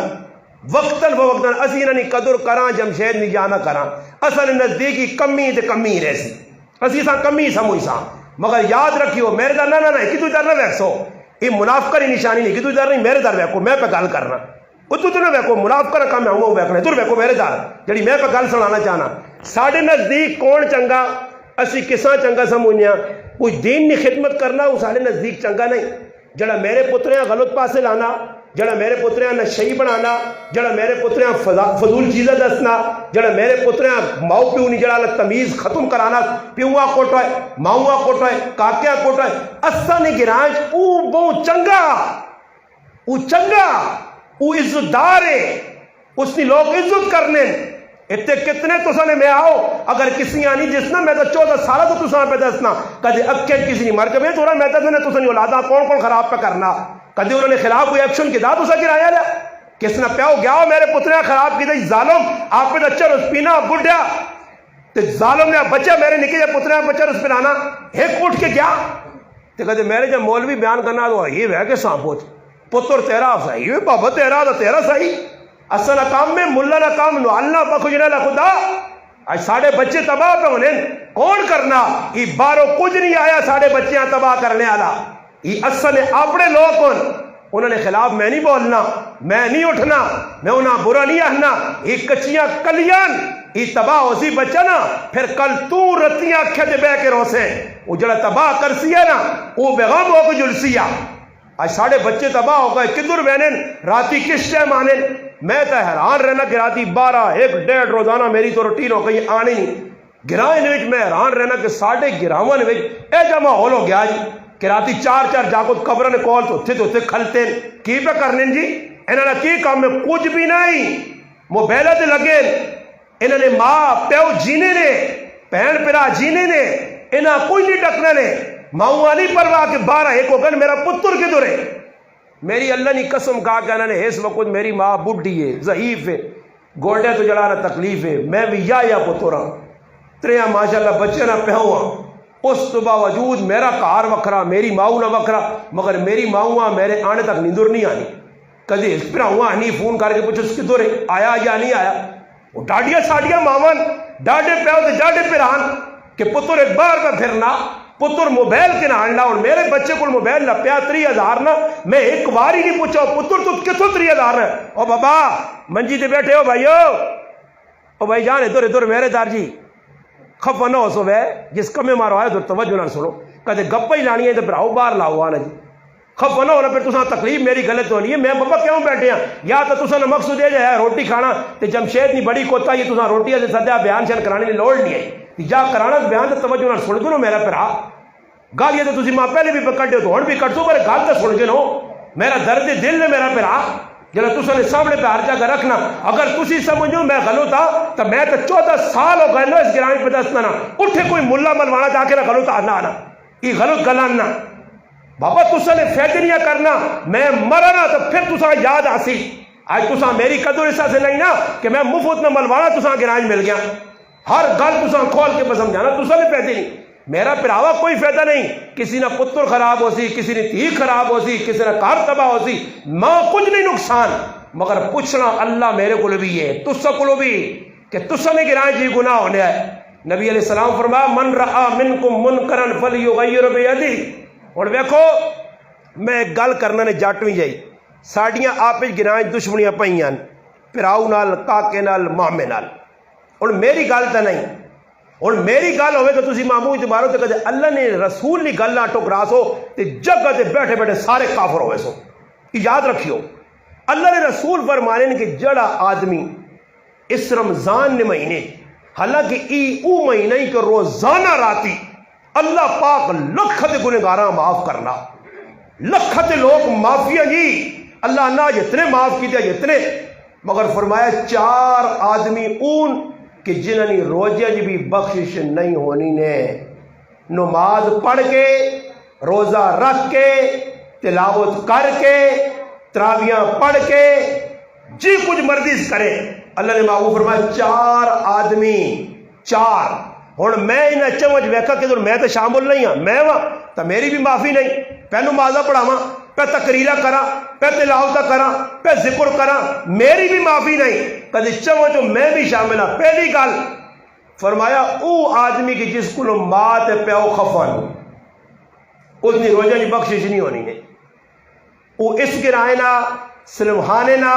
اسی انہیں قدر کران جمشید نہیں جانا کران اصل نزدیکی کمی تے کمی رہسی اسی ساں کمی سموئی ساں مگر یاد رکھیو میرے در نہ کتو در نہ ویکسو یہ منافقہ کی نشانی نہیں کتو در نہیں میرے در ویکو میں پہ گل کرنا اتو تو نہ ویکو منافقہ رکھا میں ہوں ویکنا دور ویکو میرے در جڑی میں پہ گل سنانا چاہنا ساڑھے نزدیک کون چنگا اسی کساں چنگا سمجھنیاں کوئی دین نہیں خدمت کرنا وہ ساڑھے نزدیک چنگا نہیں جڑا میرے پتریاں غلط پاسے لانا جڑا میرے پتریاں نشئی بنانا، جڑا میرے پتریاں فضول چیزیں دسنا، جڑا میرے پتریاں ماؤ پیو نہیں جڑا تمیز ختم کرانا، پیوا کوٹائے ماؤں کوٹائے کاکیا کوٹائے اسا نے گرانج او بہت چنگا، او چنگا، او عزت دار ہے، اس نے لوگ عزت کرنے اتنے کتنے تساں نے میں آؤ اگر کسی آنی جسنا میں تو 14 سالہ تو تساں پہ دسنا کدے اکے کسی نہیں مر کے میں تھوڑا میں دسنا تساں نے اولاداں کون کون خراب پہ کرنا کدے انہوں نے خلاف کوئی ایکشن کی دا تساں گرایا لیا کس نے پیو گیا ہو میرے پتریاں خراب کی دی ظالم آپ پہ اچھا رس پینا بڑھیا تے ظالم نے بچے میرے نکے جا پتریاں بچے رس پینانا ایک اٹھ کے گیا تے کدے میرے جب مولوی بیان کرنا تو یہ ہے کہ سانپوچ پتر تیرا صحیح ہے بابا تیرا تو تیرا صحیح اصل کام میں ملا نہ کام نو اللہ بخجنے لا خدا آج ساڑھے بچے تباہ پہ ہونے کون کرنا یہ بارو کچھ نہیں آیا ساڑھے بچیاں تباہ کرنے آلا یہ اصل اپنے لوگ کون انہوں نے خلاف میں نہیں بولنا میں نہیں اٹھنا میں انہاں برا نہیں آنا یہ کچیاں کلیان یہ تباہ ہو سی بچہ نا پھر کل تو رتیاں کھے دے بے کے روسے وہ جڑا تباہ کر سیا نا وہ بیغم ہو کے جلسیا آج ساڑھے بچے تباہ ہو گئے کدھر بہنیں راتی کس ٹائم آنے میں تو حیران رہنا کہ راتی 12 1 1.5 روزانہ میری تو روٹین ہو گئی آنے نہیں گرائیں میں حیران رہنا کہ ساڑھے گراواں اے جا ماحول ہو گیا جی کہ راتی 4 جاگت قبر نے کال تو تھے کھلتے کی پہ کرنے جی انہوں نے کی کام میں کچھ بھی نہیں موبائلہ تے لگے انہوں نے ماں پیو جینے نے پہن پرا جینے نے انہاں کوئی نہیں ڈکنے نے ماؤں نہیں پرواہ کہ 12 1 ہو گئے میرا پتر کی دورے میری اللہ نے قسم کہا کہ انہوں نے اس وقت میری ماں بڈھی ہے ضعیف ہے گوڑے تو جڑانا تکلیف ہے میں بھی یا پتورا تریاں ماشاءاللہ بچے نہ پہوا اس تو باوجود میرا کار وکھرا میری ماؤں نہ وکھرا مگر میری ماؤں میرے آنے تک نیندر نہیں آنی کدی پھراؤں آنی فون کر کے پوچھو اس کی دورے آیا یا نہیں آیا وہ ڈاڈیا ساڈیا ماون ڈاڈے پیو تے ڈاڈے پھران کہ پتر ایک بار پہ پھرنا پتر موبائل کے نہ آنڈا اور میرے بچے کو موبائل نہ پیا 3000 نہ میں ایک بار ہی نہیں پوچھا پتر تو کتوں 3000 ہے او بابا منجی تے بیٹھے ہو بھائیو او بھائی جان ادھر میرے دار جی خفا نہ ہو سو وے جس کمے مارو آئے تو توجہ نہ سنو کدے گپا ہی لانی ہے تو پھراؤ باہر لاؤ آنا جی خفا نہ ہونا پھر تساں تکلیف میری غلط ہونی ہے میں بابا کیوں بیٹھے ہیں یا تو تساں نے مقصود یہ ہے روٹی کھانا تے جمشید نہیں بڑی کوتا یہ تساں روٹی سے سدیا بیان شان کرانے کی لوڑ نہیں ہے جا کرانا بیان تے توجہ نہ سن گنو میرا پھرا گل یہ تو تسی ماں پہلے بھی پکڑ تو ہن بھی کٹ دو پر گل تو سن کے نو میرا درد دل نے میرا پھرا جب تساں نے سامنے پہ ہر جگہ رکھنا اگر تسی سمجھو میں غلط ہاں تو میں تو 14 سال ہو گئے نا اس گرامی پہ دسنا نا اٹھے کوئی ملا ملوانا جا کے نہ غلط آنا یہ غلط گلانا بابا تساں نے فیدنیاں کرنا میں مرنا تو پھر تساں یاد آسی آج تساں میری قدر حصہ سے نہیں نا کہ میں مفت میں ملوانا تساں گرامی مل گیا ہر گل تساں کھول کے پسند جانا تساں نے پیدے نہیں میرا پراوا کوئی فائدہ نہیں کسی نہ پتر خراب ہو سی کسی نے تھی خراب ہو سی کسی نے کار تباہ ہو سی ماں کچھ نہیں نقصان مگر پوچھنا اللہ میرے کو بھی ہے تسا کو بھی کہ تسا نے گرائیں جی گناہ ہونے آئے نبی علیہ السلام فرمایا من رآ منکم منکرا فلیغیر بیدی اور دیکھو میں گل کرنا نے جاٹویں جائی ساڑیاں آپس گرائیں دشمنیاں پہیاں پراؤ نال کاکے نال مامے نال اور میری گل تو نہیں اور میری گل ہوئے تو تسی معمول تے مارو تے کدے اللہ نے رسول نے گل نہ ٹکرا سو تے جگہ تے بیٹھے بیٹھے سارے کافر ہوئے سو یاد رکھیو اللہ نے رسول فرمانے کہ جڑا آدمی اس رمضان نے مہینے حالانکہ او مہینہ ہی کہ روزانہ راتی اللہ پاک لکھت گنہگاراں معاف کرنا لکھت لوگ معافیا جی اللہ نہ جتنے معاف کی دیا جتنے مگر فرمایا 4 آدمی اون کہ جنہوں نے روزے جی بھی بخشش نہیں ہونی نے نماز پڑھ کے روزہ رکھ کے تلاوت کر کے تراویاں پڑھ کے جی کچھ مرضی کرے اللہ نے معاف فرمایا 4 آدمی 4 ہوں میں انہیں چمچ ویکھا کہ میں تو شامل نہیں ہاں میں وہاں تو میری بھی معافی نہیں پہ نمازہ پڑھاواں پہ تقریرہ کرا پہ تلاوتہ کرا پہ ذکر کرا میری بھی معافی نہیں کدی چمچو میں بھی شامل ہاں پہلی گل فرمایا او آدمی کی جس کو ماں تے پیو خفا نو اس نے روزہ کی بخشش نہیں ہونی نے وہ اس گرائنا سلمحانے نا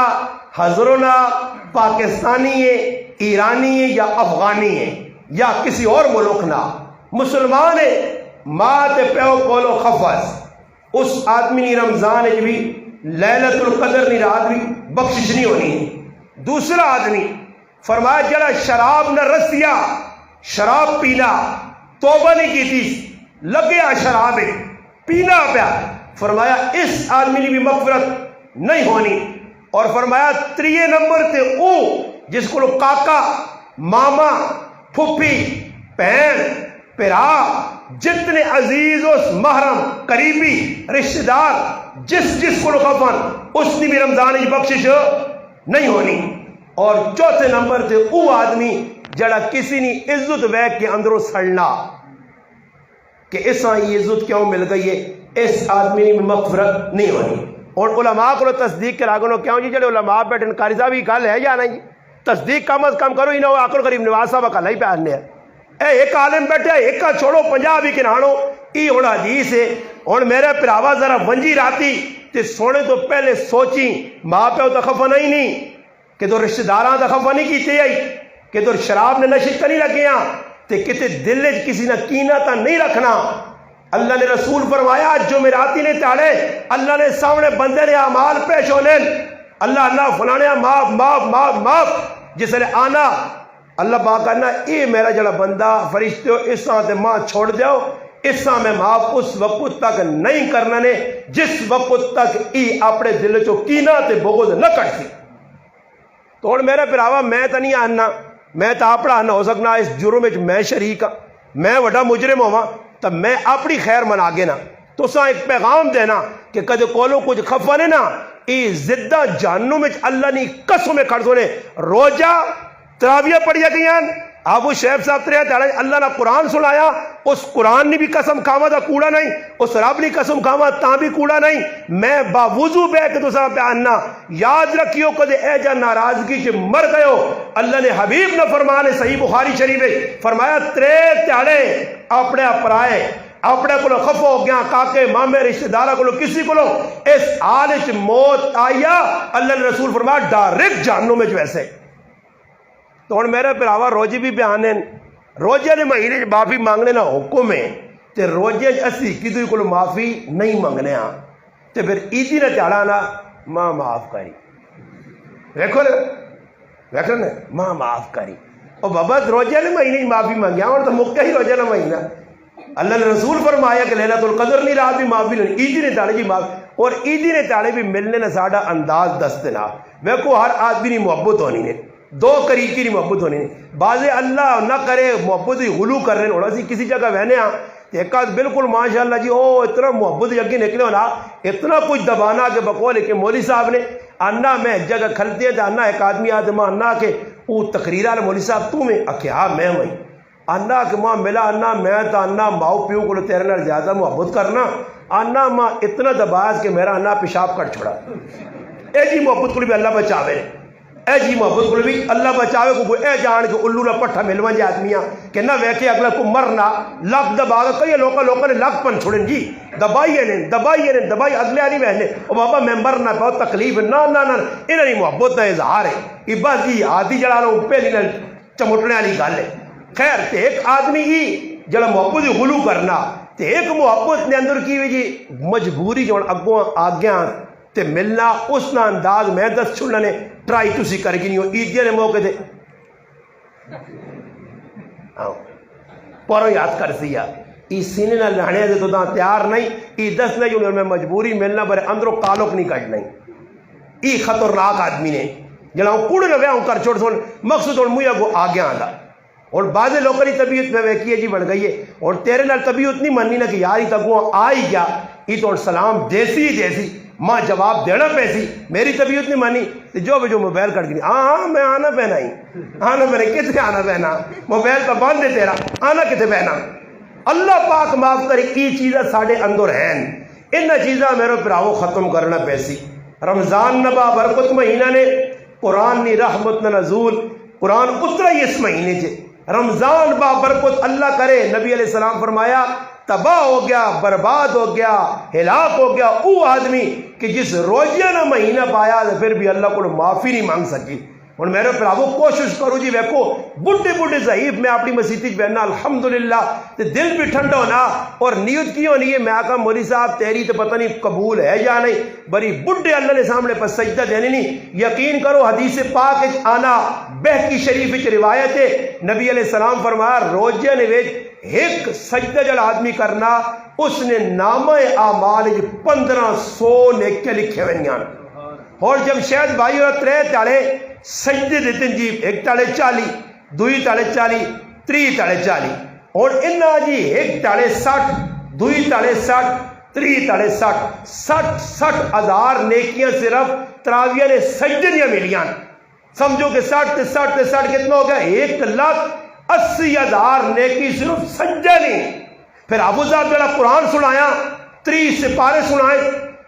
حضروں نا پاکستانی ہے ایرانی ہے یا افغانی ہے یا کسی اور ملک نا مسلمان ہے ماں تے پیو کولو خفظ اس آدمی نے رمضان بھی لیلت القدر نہیں رات بھی بخشش نہیں ہونی ہے۔ دوسرا آدمی فرمایا جڑا شراب نہ رسیا، شراب پینا، توبہ نہیں کی تھی، لگیا شراب پینا پیا، فرمایا اس آدمی نے بھی مغفرت نہیں ہونی۔ اور فرمایا تریے نمبر تے او جس کو کاکا، ماما، پھپھی، بہن، پرا، جتنے عزیز اس محرم قریبی رشتہ دار جس کو خفن، اس نے بھی رمضان کی بخشش نہیں ہونی۔ اور چوتھے نمبر تے او آدمی جڑا کسی نے عزت ویک کے اندروں سڑنا کہ اس یہ عزت کیوں مل گئی ہے، اس آدمی نے بھی مغفرت نہیں ہونی۔ اور علماء کو تصدیق کرا گنو کیوں جی جڑے علماء بیٹھے قاری صاحب ہی گل ہے یا نہیں، تصدیق کم از کم کرو، انہوں آکر غریب نواز صاحب کا نہیں پہننے اے ایک عالم بیٹھے ایک کا چھوڑو 50 بھی کنانو ای ہونا حدیث ہے۔ اور میرے پراوا ذرا ونجی راتی تے سونے تو پہلے سوچی ماں پیو تو خفا نہیں کہ تو رشتہ داراں تو خفا نہیں کیتے آئی کہ تو شراب نے نشے نہیں لگیاں تے کتے دل کسی نہ کینہ تا نہیں رکھنا۔ اللہ نے رسول فرمایا جو میراتی نے تاڑے اللہ نے سامنے بندے نے اعمال پیش ہونے، اللہ فلانے معاف معاف معاف معاف جس نے آنا اللہ پاک کرنا اے میرا جڑا بندہ فرشتے ہو اس طرح تے ماں چھوڑ دیو، اس طرح میں معاف اس وقت تک نہیں کرنا نے جس وقت تک ای اپنے دل چو کینہ تے بغض نہ کٹتی۔ تو اور میرے پراوا میں تو نہیں آنا، میں تو اپنا نہ ہو سکنا اس جرم میں میں شریک ہاں، میں وڈا مجرم ہوا تو میں اپنی خیر منا گے نا تو سا ایک پیغام دینا کہ کدے کولو کچھ خفا نے نا ای زدہ جہنم میں اللہ نے قسم میں کھڑ سونے روجہ تراویہ پڑھیا گئیاں ابو شیخ صاحب تریا تاڑا اللہ نے قرآن سنایا، اس قرآن نے بھی قسم کھاوا دا کوڑا نہیں، اس رب نے قسم کھاوا تاں بھی کوڑا نہیں، میں باوضو بے کے تو سب پیاننا یاد رکھیو کدے اے جا ناراضگی سے مر گئے ہو۔ اللہ نے حبیب نے فرمانے صحیح بخاری شریف ہے فرمایا ترے تیاڑے اپنے اپرائے اپنے کو خفو ہو گیا کاکے مامے رشتہ دارہ کو کسی کو اس حال وچ موت آیا اللہ نے رسول فرمایا ڈائریکٹ جہنم میں ویسے۔ تو ہوں میرے پراوا روزے بھی بیانے روزے نے مہینے معافی مانگنے نہ حکم ہے تے روزے اسی کسی کو معافی نہیں منگنے ہاں تے پھر عیدی نے تیاڑا نا ماں معاف کری ویکھو نا ماں معاف کری اور بابا روزے نے مہینے معافی مانگیا اور تو مکہ ہی روزے نہ مہینہ اللہ نے رسول فرمایا کہ لیلۃ القدر نہیں رات بھی معافی نہیں عیدی نے تاڑے جی معاف اور عیدی نے تاڑے بھی ملنے نے ساڑا انداز دستنا ویکھو ہر آدمی نے محبت ہونی نے دو قریب کی محبت ہونی نہیں بعض اللہ نہ کرے محبت غلو کر رہے ہیں اور اسی کسی جگہ بہنے ہاں ایک آدھ بالکل ماشاءاللہ جی او اتنا محبت یقین نکلے ہونا اتنا کچھ دبانا کہ بقول کہ مولوی صاحب نے انا میں ایک جگہ کھلتے ہیں تو انا ایک آدمی آدم انا کہ وہ تقریر آل مولوی صاحب تو میں اکھیا میں ہوئی انا کہ ماں ملا انا میں تو انا ماؤ پیو کو تیرے نال زیادہ محبت کرنا انا ماں اتنا دباز کہ میرا انا پیشاب کٹ چھوڑا اے جی محبت کو بھی اللہ بچاوے اے جی محبت کو بھی اللہ بچاوے کو اے جان کے الو نہ پٹھا ملوان جی آدمیاں کہ نہ ویکھے اگلا کو مرنا لک دبا گا کئی لوگوں نے لک پن چھوڑیں جی دبائی اگلے آنی بہنے او بابا میں مرنا بہت تکلیف نہ انہوں نے محبت کا اظہار ہے یہ بس جی آدھی جڑا لو پہلی نہ چمٹنے والی گل ہے۔ خیر تے ایک آدمی ہی جڑا محبت غلو کرنا تے ایک محبت نے اندر کی ہوئی جی مجبوری جو اگوں آگیاں تے ملنا اس نہ انداز میں دس چھوڑنا نے ٹرائی تسی کر گی نہیں ہو عیدیاں نے موقع دے پورو یاد کر سیا ای سینے نہ لہنے دے تو تیار نہیں ای دس نہیں جو میں مجبوری ملنا برے اندروں کالوک نہیں کٹ نہیں ای خطرناک آدمی نے جڑا ہوں کوڑ نہ ویاں کر چھوڑ سن مقصود اور مویا کو آگے آندا اور بعض لوگوں کی طبیعت میں ویکھی ہے جی بڑھ گئی ہے اور تیرے نال طبیعت نہیں مننی نہ کہ یار ہی تکوں آئی گیا ای تو سلام دیسی ماں جواب دینا پیسی میری طبیعت نہیں مانی جو موبائل کٹ گئی ہاں میں آنا پہنا ہی آنا میں کتنے آنا پہنا موبائل کا بند ہے تیرا آنا کتنے پہنا اللہ پاک معاف کرے کی چیزیں ساڑھے اندر ہیں ان چیزیں میرے پراؤ ختم کرنا پیسی رمضان نبا برکت مہینہ نے قرآن نی رحمت نزول قرآن اترا ہی اس مہینے سے رمضان با برکت اللہ کرے نبی علیہ السلام فرمایا تباہ ہو گیا برباد ہو گیا ہلاک ہو گیا او آدمی کہ جس روزیہ نہ مہینہ پایا تو پھر بھی اللہ کو معافی نہیں مانگ سکی ہوں میرے بھراو کوشش کرو جی ویکو بڈھے بڈھے ضعیف میں اپنی مسیح بہنا الحمدللہ تے دل بھی ٹھنڈا ہونا اور نیت کی ہونی ہے. میں آخا مولوی صاحب تیری تو پتہ نہیں قبول ہے یا نہیں, بڑی بڈھے اللہ نے سامنے پر سجدہ دینے نہیں. یقین کرو حدیث پاک آنا بہکی شریف وچ روایت ہے, نبی علیہ السلام فرمایا روزے نے ایک سجدہ جڑا آدمی کرنا اس نے نامہ اعمال 1500 نیکیاں لکھے ہوئے ہیں. اور جب شاید بھائی اور ترے تاڑے سجدے دیتے ہیں جی, ایک تاڑے 40, دوئی تاڑے 40, تری تاڑے 40, اور انہا جی ایک تاڑے 60, دوئی تاڑے 60, تری تاڑے 60 ہزار نیکیاں صرف تراویہ نے سجدے دیا ملیاں. سمجھو کہ 60 کتنا ہو گیا, 1,80,000 نیکی صرف سجدے نہیں. پھر ابو صاحب جڑا قرآن سنایا 30 سپارے سنائے,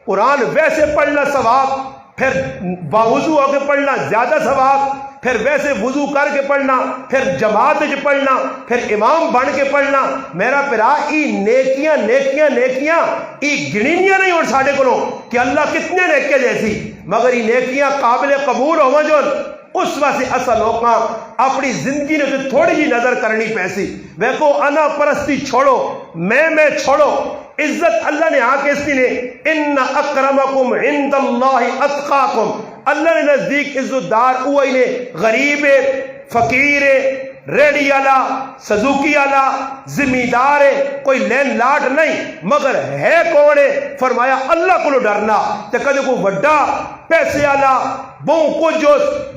قرآن ویسے پڑھنا ثواب, پھر باوضو ہو کے پڑھنا زیادہ ثواب, پھر ویسے وضو کر کے پڑھنا, پھر جماعت وچ پڑھنا, پھر امام بن کے پڑھنا. میرا پرا ای نیکیاں ای گنینیاں نہیں ہون ساڈے کولوں کہ اللہ کتنے نیکے جیسی, مگر ای نیکیاں قابل قبول ہو جو اس واسطے اصل لوکاں اپنی زندگی نے تھوڑی جی نظر کرنی پیسی. ویکو انا پرستی چھوڑو, میں چھوڑو, عزت اللہ نے آکے اس نے ان اکرمکم عند اللہ اتقاکم, اللہ نے نزدیک عزت دار اوہی نے, غریب ہے, فقیر ہے, ریڈی والا, سزوکی والا, زمیندار ہے, کوئی لین لاٹ نہیں, مگر ہے کون ہے؟ فرمایا اللہ کو ڈرنا. تے کدے کوئی وڈا پیسے والا بہو کو جو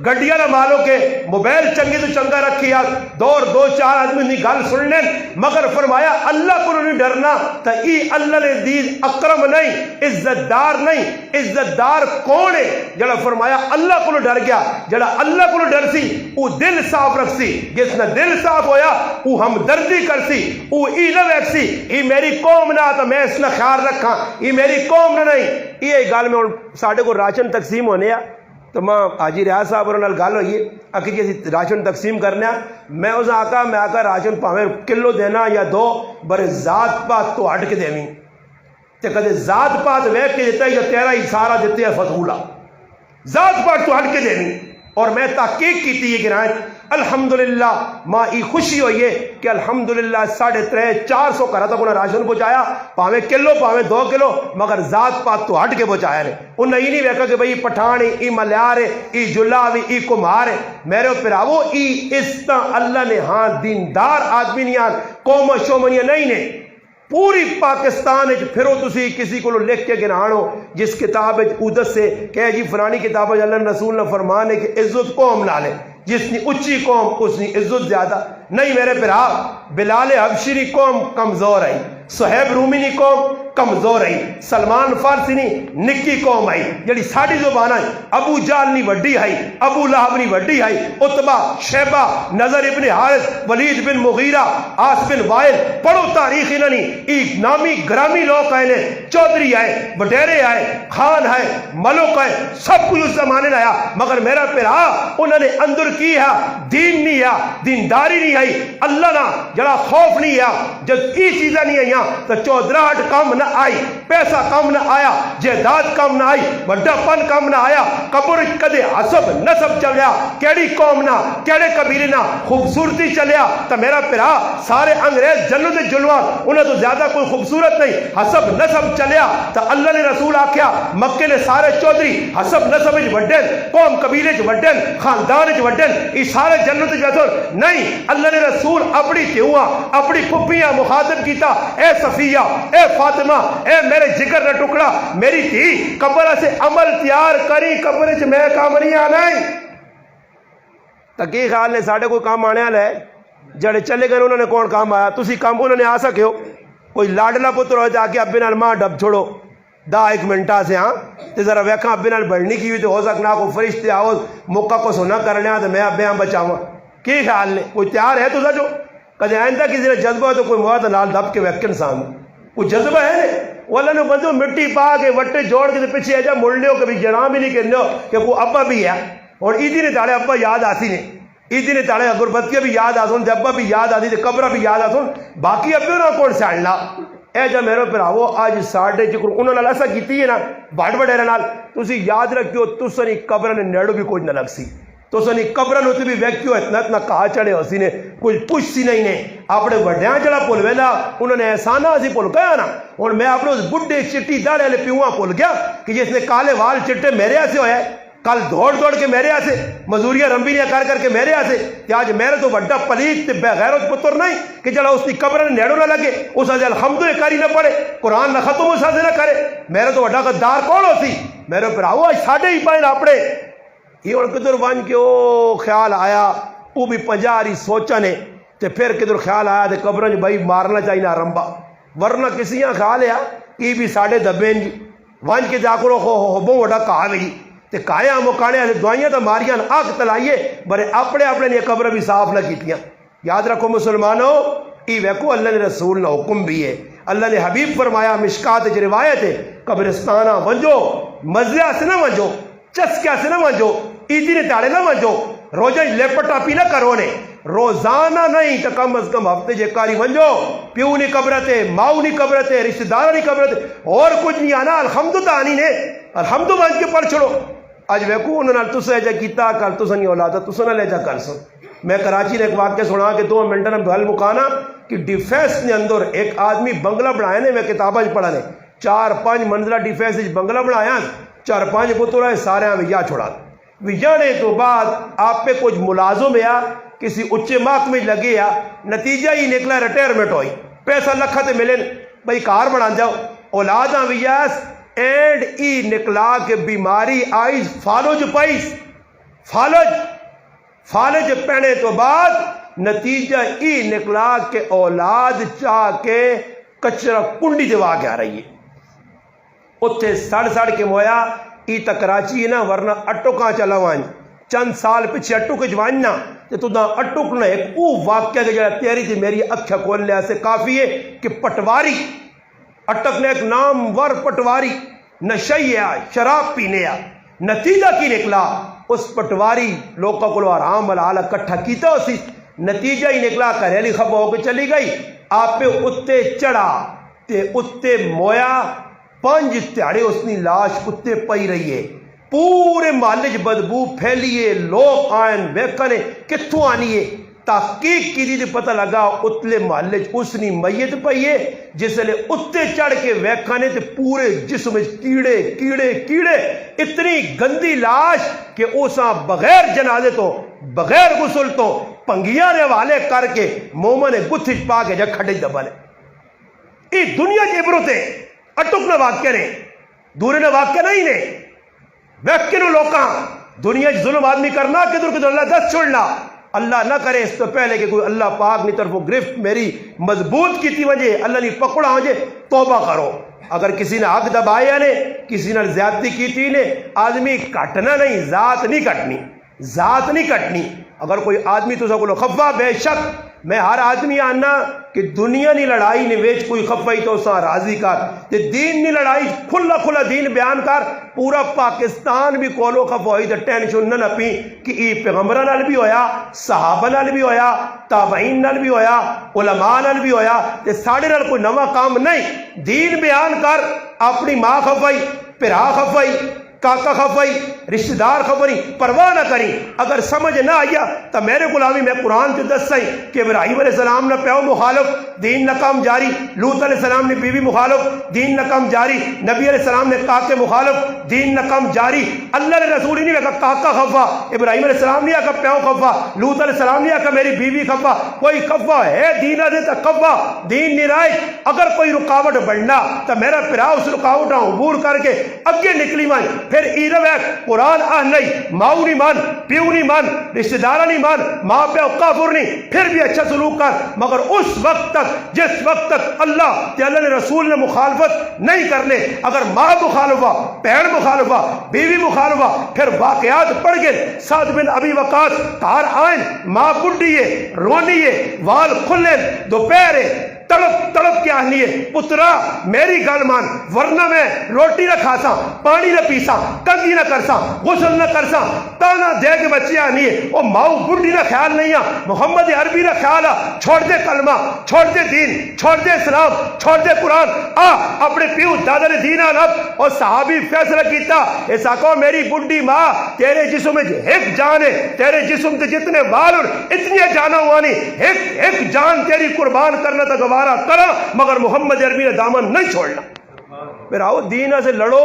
گڈیاں نہ مالو کے موبائل چنگی تو چنگا رکھی آ دو چار آدمی نہیں گل سن لیں, مگر فرمایا اللہ کو نہیں ڈرنا. تو ای اللہ نے دین اکرم نہیں, عزت دار نہیں. عزت دار کون ہے؟ جڑا فرمایا اللہ کو ڈر گیا. جڑا اللہ کو ڈر سی وہ دل صاف رکھ سی, جس نے دل صاف ہویا وہ ہمدردی کر سی, وہ ای نہ ویک سی ای میری قوم نہ تو میں اس نے خیال رکھا, ای میری قوم نہ نہیں. یہ گل میں ساڈے کو راشن تقسیم ہونے آ تو ماں حاجی ریاض صاحب اور گل ہوئی ہے آخی جی اسی راشن تقسیم کرنے, میں اس آکا راشن پاویں کلو دینا یا 2 برے ذات پات تو ہٹ کے دیویں, تے کدے ذات پات ویکھ کے دیتا ہے یا تیرا ہی سارا دیتے ہے فتحولہ, ذات پات تو ہٹ کے دیویں. اور میں تحقیق کی ہے کہ الحمدللہ ماں ای خوشی ہوئی ہے کہ الحمدللہ 350-400 گھر تک انہیں راشن پہنچایا, پاویں کلو پاویں 2 کلو, مگر ذات پات تو ہٹ کے پہنچایا ہے. انہیں یہ نہیں ویکھا کہ بھئی پٹھان ای ملیار ہے, ای جلاوی, ای کمار ہے. میرے پراوو ای اس طرح اللہ نے ہاں دیندار آدمی نہیں آن قوم شومنیاں نہیں نے. پوری پاکستان پھرو تسی کسی کو لکھ کے گنانو جس کتاب ادت سے کہ جی فلانی کتاب اللہ رسول نے فرمانے کہ عزت قوم نہ لے, جس نے اچھی قوم اس نے عزت زیادہ نہیں. میرے پرا بلال حبشی نی قوم کمزور آئی, صہیب رومی نی قوم کمزور آئی, سلمان فارسی نی نکی قوم آئی جڑی ساڑی زبان آئی, ابو جال نی وڈی آئی, ابو لہب نی وڈی آئی, عتبہ, شیبہ, نظر ابن حارث, ولید بن مغیرہ, آس بن وائل, پڑھو تاریخ انہوں ای نامی گرامی لوگ آئے نے, چودھری آئے, وڈیرے آئے, خان آئے, ملک آئے, سب کچھ اس زمانے نے آیا. مگر میرا پرا انہوں نے اندر کی ہے دین نہیں ہے, دینداری نہیں آئی, اللہ نہ جڑا خوف نہیں ہے, جب ای چیزیں نہیں آئیاں تو چودراہٹ کم نہ آئی, پیسہ کم نہ آیا, جائیداد کم نہ آئی, وڈا پن کم نہ آیا, قبر کدے حسب نسب چلیا, کیڑی قوم نہ کیڑے قبیلے نہ خوبصورتی چلیا. تو میرا پرا سارے انگریز جنت جلوان انہیں تو زیادہ کوئی خوبصورت نہیں, حسب نسب چلیا. تو اللہ نے رسول آکھیا مکے نے سارے چودھری حسب نسب وڈن, قوم قبیلے وڈن, خاندان وڈن, یہ سارے جنت جسر نہیں. اللہ نے رسول اپنی تیواں اپنی پھپھیاں مخاطب کیتا, اے صفیہ, اے فاطمہ, اے میرے جگر کا ٹکڑا, میری تھی قبر سے عمل تیار کری, قبر چ میں کام نہیں آنا ہے. تکی خیال نے ساڑھے کوئی کام آنے والا ہے, جڑے چلے گئے انہوں نے کون کام آیا, تسی کام انہوں نے آ سکے ہو. کوئی لاڈلا پتر ہو جا کے ابے نال ماں ڈب چھوڑو 10 منٹا سے, ہاں تے ذرا ویکھاں ابے نال بڑھنی کی ہوئی تو ہو سکنا کو فرشتے آؤ موقع کو سونا کرنے تو میں ابے ہاں بچاواں. کی خیال نے کوئی تیار ہے تو جو کدے آئندہ کسی نے جذبہ ہو تو کوئی مواد نال دب کے ویک انسان کوئی جذبہ ہے وہ اللہ نے بندو مٹی پا کے وٹے جوڑ کے پیچھے ایجا مڑنے ہو کبھی جنام ہی نہیں کہنے ہو کہ کوئی ابا بھی ہے. اور عیدی نے تاڑے ابا یاد آتی نے, عیدی نے تاڑے اگربتیاں بھی یاد آسن, ابا بھی یاد آتی, قبرہ بھی یاد آسن, باقی ابے نہ کون ساڑنا. اے جا میرے پراو آج ساڑھے چکر انہوں نے ایسا کیتی ہے نا بڑھ بڑھے نال, تسی یاد رکھتے ہو تسنی قبر نے نیڑو بھی کوئی نہ لگ سی. تو سنی قبرن اتنے بھی ویکیو اتنا اتنا کہا چڑھے ہو سی نے کچھ پوچھ سی نہیں نے اپنے وڈیاں جڑا پل ویلا انہوں نے احسانہ اسی پل گیا نا اور میں اپنے اس بڈھے چٹی داڑے والے پیواں پل گیا کہ جس نے کالے وال چٹے میرے سے ہویا ہے کل دوڑ دوڑ کے میرے سے مزوریاں رمبیاں کر کے میرے سے کہ آج میرے تو بڑا پلیت بے غیرت پتر نہیں کہ جڑا اس کی قبر نیڑوں نہ لگے اس سے الحمدللہ کاری نہ پڑے قرآن نہ ختم اس سے نہ کرے میرے تو بڑا غدار کون ہوتی میرے پراؤ آج ساڑھے ہی پائیں اپنے یہ اور کدھر بن کے او خیال آیا وہ بھی 50 سوچا نے تے پھر کدھر خیال آیا تے قبرن بھائی مارنا چاہیے رمبا ورنہ کسی یہاں خیال ہے کہ بھی ساڑھے دبے جی ون کے جا کرو ہو بڑا کہا بھی تے کایا مکانے والے دعائیاں تو ماریاں آگ تلائیے برے اپنے اپنے لیے قبر بھی صاف نہ کیتیاں یاد رکھو مسلمانوں ای ویکو اللہ نے رسول نہ حکم بھی ہے اللہ نے حبیب فرمایا مشکات جو روایت ہے قبرستانہ ونجو مزہ سے نہ ونجو چسکیا سے نہ ونجو عیدی نے تاڑے نہ ونجو روزہ لیپٹ ٹاپی نہ کرو نے روزانہ نہیں تو کم از کم ہفتے جے کاری ونجو پیو نہیں قبرتے ماؤ نہیں قبرتے رشتہ دار نہیں قبرتے اور کچھ نہیں آنا الحمد آنی نے الحمد مان کے پڑھ چھوڑو اج ویکو انہوں نے تسے جا کیتا کل تسے نہیں اولاد تسے نہ لے جا کر سو میں کراچی نے ایک واقعہ سنا کہ 2 منٹ میں گل مکانا کہ ڈیفینس نے اندر ایک آدمی بنگلہ بنایا نے میں کتاباں پڑھا نے 4-5 منزلہ ڈیفینس بنگلہ بنایا 4-5 پتر ہے سارے ویا چھوڑا ویا نے تو بعد آپ پہ کچھ ملازم یا کسی اچے محکمے لگے یا نتیجہ ہی نکلا ریٹائرمنٹ ہوئی پیسہ لکھا تے ملے بھائی کار بنا جاؤ اولاداں ویاس اینڈ ای نکلا کہ بیماری آئی فالج پائیس فالج پہنے تو بعد نتیجہ ای نکلا کہ اولاد چاہ کے کچرا کنڈی دوا کے آ رہی ہے اتھے سڑ کے مویا ای تا کراچی ہے نا ورنہ اٹکاں چلا وائن چند سال پیچھے اٹک جواننا تو دا اٹک نہ ایک او واقعہ کہ جڑا تیری تھی میری اکھا کھول لیا سے کافی ہے کہ پٹواری اٹک نے ایک نام ور پٹواری نشئی ہے شراب پینے آ نتیجہ کی نکلا اس پٹواری لوگوں کو آرام والا کٹھا کیتا اسی نتیجہ ہی نکلا کریلی خفا ہو کے چلی گئی آپ پہ اتے چڑھا تے اتے مویا 5 تہاڑے اس نے لاش اتے پئی رہی ہے پورے محلے بدبو پھیلیے لوگ آئین ویکھنے کتھوں آنی ہے تحقیق کی دی پتہ لگا اتلے محلے اس نے میت پئی ہے جس لئے اتے چڑھ کے ویکھنے تے پورے جسم کیڑے اتنی گندی لاش کہ اساں بغیر جنازے تو بغیر غسل تو پنگیاں نے والے کر کے مومن گتھش پا کے جا کھڑے دبانے ای دنیا کے عبرتے اٹک نہ واقعہ نے دورے نہ واقعہ نہیں نے ویکھنو لوکاں دنیا ظلم آدمی کرنا کدھر اللہ دست چھوڑنا اللہ نہ کرے اس تو پہلے کہ کوئی اللہ پاک نی طرف گرفت میری مضبوط کی تھی وجہ اللہ نے پکڑا وجہ توبہ کرو اگر کسی نے حق دبایا نے کسی نے زیادتی کی تھی نے آدمی کٹنا نہیں ذات نہیں کٹنی اگر کوئی آدمی تو سکولو خفا بے شک میں ہر آدمی آنا کہ دنیا نی لڑائی نے ویچ کوئی خفائی تو سا راضی کر تے دین نی لڑائی کھلا دین بیان کر پورا پاکستان بھی کولو خفائی تے ٹینشن نہ پی کہ ای پیغمبران نال بھی ہویا صحابہ نال بھی ہویا تابعین نال بھی ہویا علماء نال بھی ہویا تے ساڑے نال کوئی نواں کام نہیں دین بیان کر اپنی ماں خفائی پھرا خفائی کاکا خفائی رشتہ دار خبری پرواہ نہ کریں اگر سمجھ نہ آیا تو میرے غلامی میں قرآن سے دس سائیں کہ ابراہیم علیہ السلام نے پیو مخالف دین نہ کام جاری لوط علیہ السلام نے بیوی مخالف دین نہ کام جاری نبی علیہ السلام نے کاکے مخالف دین نہ کام جاری اللہ نے رسول ہی نہیں کہا کاکا خفا ابراہیم علیہ السلام نہیں کہا پیو خفا لوط علیہ السلام نہیں کہا میری بیوی خفا کوئی خفا ہے دین دیتا خفا دین نرائج اگر کوئی رکاوٹ بڑھنا تو میرا پھرا اس رکاوٹ عبور کر کے اگے نکلی مائیں پھر ایرو ہے قرآن نہیں ماؤ نہیں مان پیو نہیں مان رشتہ دارہ نہیں مان ماں پہ کافر نہیں پھر بھی اچھا سلوک کر مگر اس وقت تک جس وقت تک اللہ تے اللہ نے رسول نے مخالفت نہیں کرنے اگر ماں مخالفہ بہن مخالفہ بیوی مخالفہ پھر واقعات پڑھ گئے سعد بن ابی وقاص کار آئین ماں بڈی ہے رونی ہے وال کھلے دوپہر تڑپ تڑپ کے آہنیے پترا میری گل مان ورنہ میں روٹی نہ کھاسا پانی نہ پیسا کنگھی نہ کرسا غسل نہ کرسا تانا دے کے بچے آنیے او ماؤ بڑھی نہ خیال نہیں محمد عربی نہ خیال چھوڑ دے کلمہ چھوڑ دے دین چھوڑ دے اسلام چھوڑ دے قرآن اپنے پیو دادا نے دین آنب اور صحابی فیصلہ کیتا ایسا کو میری بڑھی ماں تیرے جسم میں ایک جان ہے تیرے جسم کے جتنے بال اور اتنی جانا ہوانی ایک جان تیری قربان کرنا تا گوارا کرا مگر محمد عربی نے دامن نہیں چھوڑنا پھر آؤ دین سے لڑو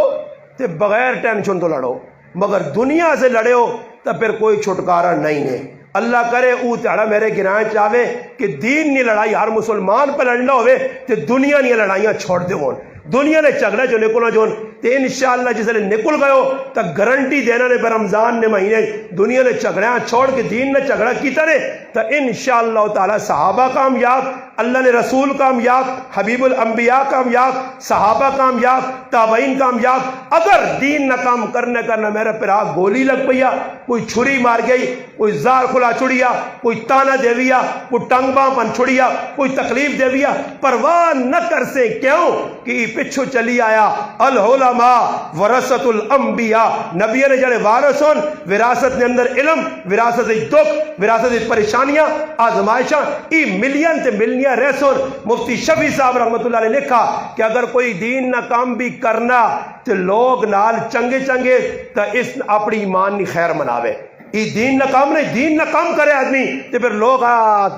تے بغیر ٹینشن تو لڑو مگر دنیا سے لڑے ہو تو پھر کوئی چھٹکارا نہیں ہے اللہ کرے او تیڑا میرے گرائیں چاہے کہ دین نہیں لڑائی ہر مسلمان پہ لڑنا ہوئے تے دنیا نہیں لڑائیاں چھوڑ دے ہون دنیا نے چگڑا جو نکلنا جو تے انشاءاللہ جس نے نکل گئے ہو تو گارنٹی دینا نے پر رمضان نے مہینے دنیا نے چگڑا چھوڑ کے دین نے چگڑا کیتا نے تو انشاءاللہ تعالی صحابہ کامیاب اللہ نے رسول کامیاب حبیب الانبیاء کامیاب صحابہ کامیاب تابعین کامیاب اگر دین نہ کام کرنے کرنا میرا پھر گولی لگ پیا کوئی چھری مار گئی کوئی زار کھلا چھڑیا کوئی تانا دے دیا کوئی ٹنگ باں پن چھڑیا کوئی تکلیف دے دیا پرواہ نہ کر سے کیوں کہ پچھو چلی آیا العلماء ورثۃ الانبیاء نبی نے جڑے وارث ہون وراثت نے اندر علم وراثت دکھ وراثت پریشانیاں آزمائشاں ای ملین تے ملنیاں رسول مفتی شفیع صاحب رحمۃ اللہ علیہ لکھا کہ اگر کوئی دین نہ کام بھی کرنا تو لوگ نال چنگے چنگے تو اس اپنی ایمان نی خیر مناوے یہ دین نہ کام نہیں دین نہ کام کرے آدمی تو پھر لوگ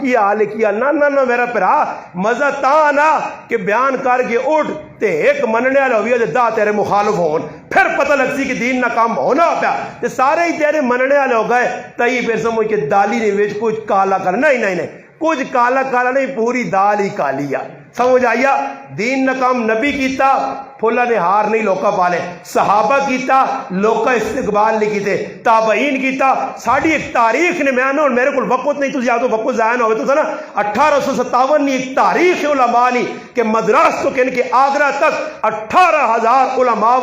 کیا حال کیا نہ میرا پھرا مزہ تا نا کہ بیان کر کے اٹھ تے ایک مننے والا ہوئی دا تیرے مخالف ہون پھر پتہ لگتی کہ دین نہ کام ہونا پیا تے سارے ہی تیرے مننے والے ہو گئے تئی پھر سمجھ کے دالی نے ویچ کچھ کالا کر نہیں کچھ کالا کالا نہیں پوری دال ہی کالی ہے سمجھ آیا دین نہ کام نبی کیتا پھولا نے ہار نہیں لوکا پالے صحابہ کیتا لوکا استقبال نہیں کیتے تابعین کیتا ساڑھی ایک تاریخ نے میں اور میرے کو وقت نہیں تو زیادہ وقت ضائع نہ ہوئے تو تھا نا 1857 نہیں ایک تاریخ علماء نہیں کہ مدراس تو کہنے کہ آگرہ تک 18,000 علماء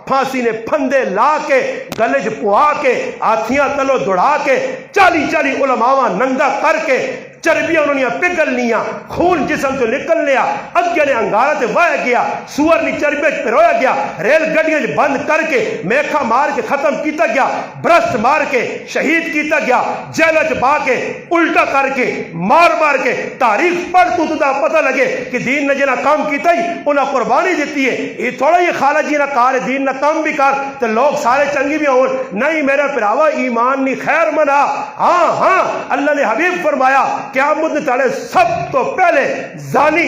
پھانسی نے پھندے لا کے گلج پوا کے ہاتھیاں تلو دوڑا کے 40 علماء ننگا کر کے چربیاں انہوں نے پگل لیا خون جسم تو نکل لیا اگے نے انگارہ تے وایا گیا سور نی چربے پرویا گیا ریل گڈیاں بند کر کے میکھا مار کے ختم کیتا گیا برست مار کے شہید کیتا گیا جیلہ چ پا کے الٹا کر کے مار کے تاریخ پڑھ تو دا پتہ لگے کہ دین نے جنا کام کیتا ہی انہاں قربانی دیتی ہے یہ تھوڑا یہ خالہ جی نہ کار دین نہ کام بھی کر تو لوگ سارے چنگی بھی ہون نہیں میرا پراوا ایمان نی خیر منا ہاں اللہ نے حبیب فرمایا قیامت نے تعالی سب تو پہلے زانی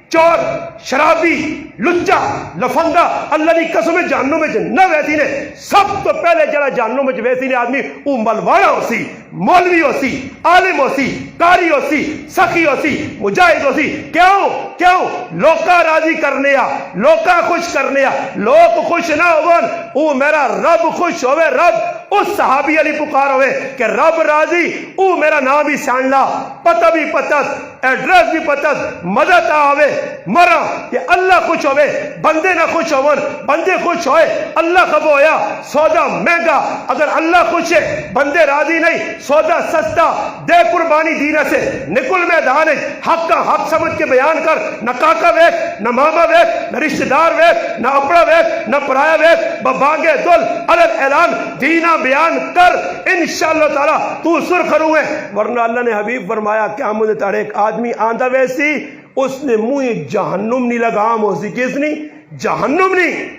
چور شرابی لچا لفنگا اللہ نے قسم جہنم میں نہ ویسی نے سب تو پہلے جڑا جہنم میں ویسی نے آدمی وہ ملوانا ہو سی مولوی ہو سی عالم ہو سی قاری ہو سی سخی ہو سی مجاہد ہو سی کیوں لوکا راضی کرنے لوکا خوش کرنے لوگ خوش نہ ہون او میرا رب خوش ہوئے رب اس صحابی علی پکار ہوئے کہ رب راضی او میرا نام بھی سانلا پتہ بھی پتت ایڈریس بھی پتت مدد آوے مرا کہ اللہ خوش ہوئے بندے نہ خوش ہون بندے خوش ہوئے اللہ خب ہویا سودا مہنگا اگر اللہ خوش ہے بندے راضی نہیں سودا سستا دے قربانی دینہ سے نکل میدان حق کا حق سمجھ کے بیان کر نہ کاکا ویک نہ ماما ویک نہ رشتہ دار ویک نہ اپنا ویک نہ پرایا ویک ببانگے دل علل اعلان دینہ بیان کر انشاءاللہ تعالی تو سرخ روئے ورنہ اللہ نے حبیب فرمایا قیامت نے تاڑے ایک آدمی آندہ ویسی اس نے منہ جہنم نہیں لگام ہو سی کس نہیں جہنم نہیں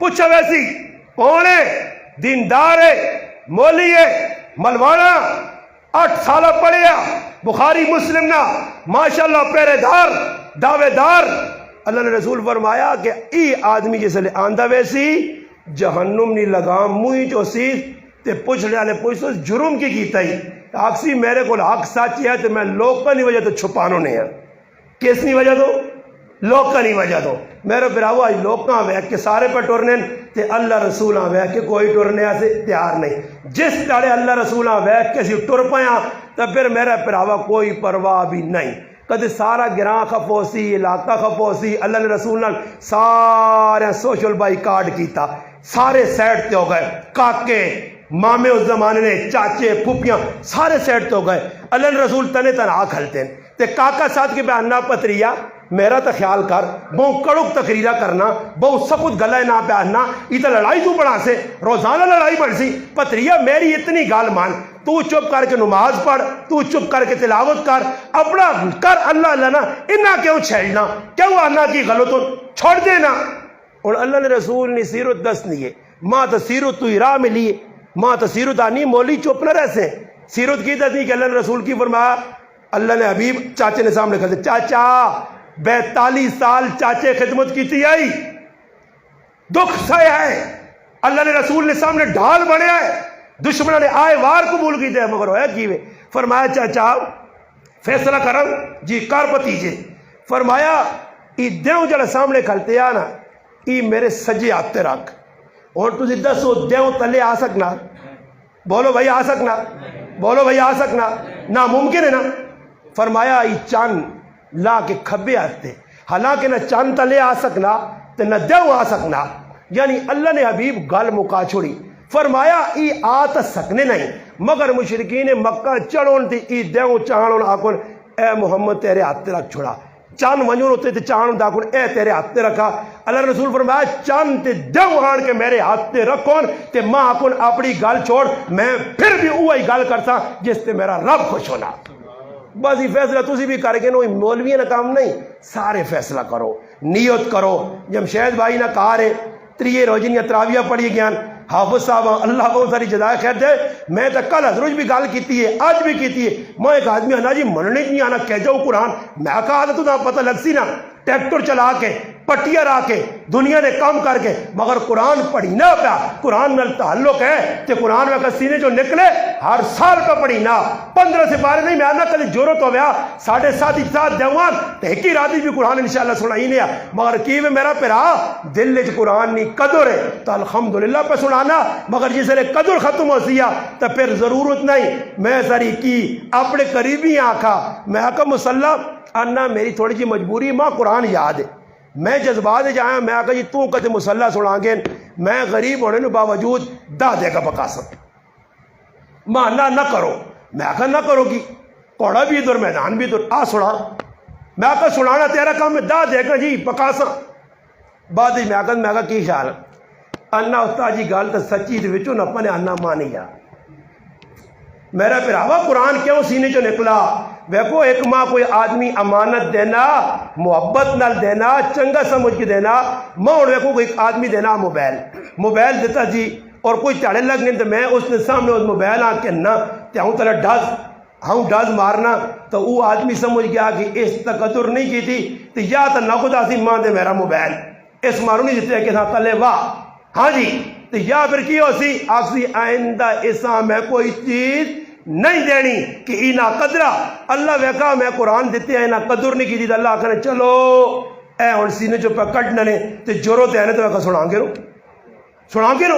پوچھا ویسی کون ہے دیندار ہے مولی ہے ملوانا 8 سالہ پڑھیا بخاری مسلم نا ماشاءاللہ پہرے دار دعوے دار اللہ نے رسول فرمایا کہ ای آدمی جیسے لے آندہ ویسی جہنم نہیں لگام منہ جو سی تے پوچھنے والے پوچھتے جرم کی کیتا ہی آکسی میرے کو حق سچ ہے تو میں لوگ کا نہیں وجہ تو چھپانو نہیں ہے کس نہیں وجہ دو لوگ کا نہیں وجہ دو میرے براو آج لوگ کا ویک کے سارے پہ ٹورنے تے اللہ رسول ویک کے کوئی ٹورنے سے تیار نہیں جس طرح اللہ رسول ویک کے سی ٹور پایا تو پھر میرا براو کوئی پرواہ بھی نہیں کدے سارا گراں خفوسی علاقہ خفوسی اللہ نے رسول سارے سوشل بائی کارڈ کیتا سارے سیٹ تے ہو گئے کاکے مامے اس زمانے نے چاچے پھوپیاں سارے سیٹ تو گئے اللہ رسول تنے تنہا کھلتے ہیں تے کاکا ساتھ کے بیاننا پتریا میرا تو خیال کر بہت کڑک تقریرہ کرنا بہت سخت گلے نہ پہننا یہ تو لڑائی تو بڑھا سے روزانہ لڑائی بڑھ سی پتریہ میری اتنی گال مان تو چپ کر کے نماز پڑھ تو چپ کر کے تلاوت کر اپنا کر اللہ اللہ نا انہا کیوں چھیڑنا کیوں آنا کی غلطوں چھوڑ دینا اور اللہ نے رسول نے سیرت دس نہیں ماں تو سیرت تو راہ میں لیے ماں تو سیرت آنی مولی چپ نہ رہے سیرت کی دس نہیں کہ اللہ نے رسول کی فرمایا اللہ نے حبیب چاچے نے سامنے کہتے چاچا 42 سال چاچے خدمت کی تھی آئی دکھ سائے ہے اللہ نے رسول نے سامنے ڈھال بڑھے ہے دشمنوں نے آئے وار قبول کی تھے مگر ہویا کیوے فرمایا چاچا فیصلہ کرم جی کار پتیجے فرمایا ای دیوں جڑا سامنے کھلتے آنا ای میرے سجے آتے رکھ اور تجھے دسو دیوں تلے آ سکنا بولو بھائی آ سکنا بولو بھائی آ سکنا ناممکن ہے نا فرمایا ای چاند لا کے کھبے آتے حالانکہ نہ چاند تلے آ سکنا تو نہ دیوں آ سکنا یعنی اللہ نے حبیب گال مکا چھوڑی فرمایا ای آتا سکنے نہیں مگر مشرکین مکہ چڑھون تھی ای دیوں چاہنون آکن اے محمد تیرے ہاتھ رکھ چھوڑا چاند ونجون ہوتے تھے چاند داکن اے تیرے ہاتھ رکھا اللہ رسول فرمایا چاند تے دیوں آن کے میرے ہاتھ رکھون تے ماں آکن اپنی گال چھوڑ میں پھر بھی اوہی گال کرتا جس تے میرا رب خوش ہونا بس یہ فیصلہ تسی بھی کر کے نو مولوی نہ کام نہیں سارے فیصلہ کرو نیت کرو جمشید بھائی نہ کہا رہے تریے روزنیاں تراویہ پڑھی گیان حافظ صاحب اللہ بہت ساری جزائے خیر دے میں تو کل حضرت بھی گال کیتی ہے آج بھی کیتی ہے میں ایک آدمی آنا جی مننے نہیں آنا کہہ جاؤ قرآن میں کہا تو نہ پتہ لگ سی نا ٹریکٹر چلا کے پٹیاں را کے دنیا نے کام کر کے مگر قرآن پڑھی نہ پیا قرآن نال تعلق ہے کہ قرآن میں سینے جو نکلے ہر سال کا پڑھی نہ 15 سے 12 نہیں میں آنا کل جورت ہو گیا 7.5 دیوان تحقی راتی بھی قرآن انشاءاللہ سنائی نہیں ہے مگر کی میں میرا پیرا دل لچ قرآن نہیں قدر ہے تو الحمدللہ پہ سنانا مگر جسے لے قدر ختم ہو سیا تو پھر ضرورت نہیں میں ساری کی اپنے قریبی آنکھا میں آقا مسلح آنا میری تھوڑی جی مجبوری ماں قرآن یاد ہے میں جذبات جایا میں آقا جی تو کہتے مسلح سنا گے میں غریب ہونے نے باوجود دا دے گا بکا سکتا ماں نہ کرو میں آقا نہ کرو گی کوڑا بھی ادھر میدان بھی ادھر آ سنا میں آقا سنانا تیرا کام میں دا دے گا جی بکا سکتا بعد میں آقا کی خیال انا استاد جی گال تو سچی دے وچوں نہ اپنے انا مانی جا میرا پھراوا قرآن کیوں سینے چو نکلا ویکو ایک ماں کوئی آدمی امانت دینا محبت نال دینا چنگا سمجھ کے دینا ماں اور ویکو کوئی آدمی دینا موبائل دیتا جی اور کوئی چاڑے لگ نہیں تو میں اس نے سامنے اس موبائل آ کے نہ ہوں تلا ڈاز مارنا تو وہ آدمی سمجھ گیا کہ اس تقدر نہیں کی تھی تو یا تو نہ خدا سی ماں دے میرا موبائل اس مارو نہیں دیتے کہ تلے واہ ہاں جی تو یا پھر کی ہو سی آخری آئندہ ایسا میں کوئی چیز نہیں دینی کہ اینا قدرہ اللہ ویکا میں قرآن دیتے ہیں اینا قدر نہیں کی دی اللہ کہنے چلو اے اور سینے جو پہ کٹ ننے تو جورو تے آنے تو ویکا سنان کے رو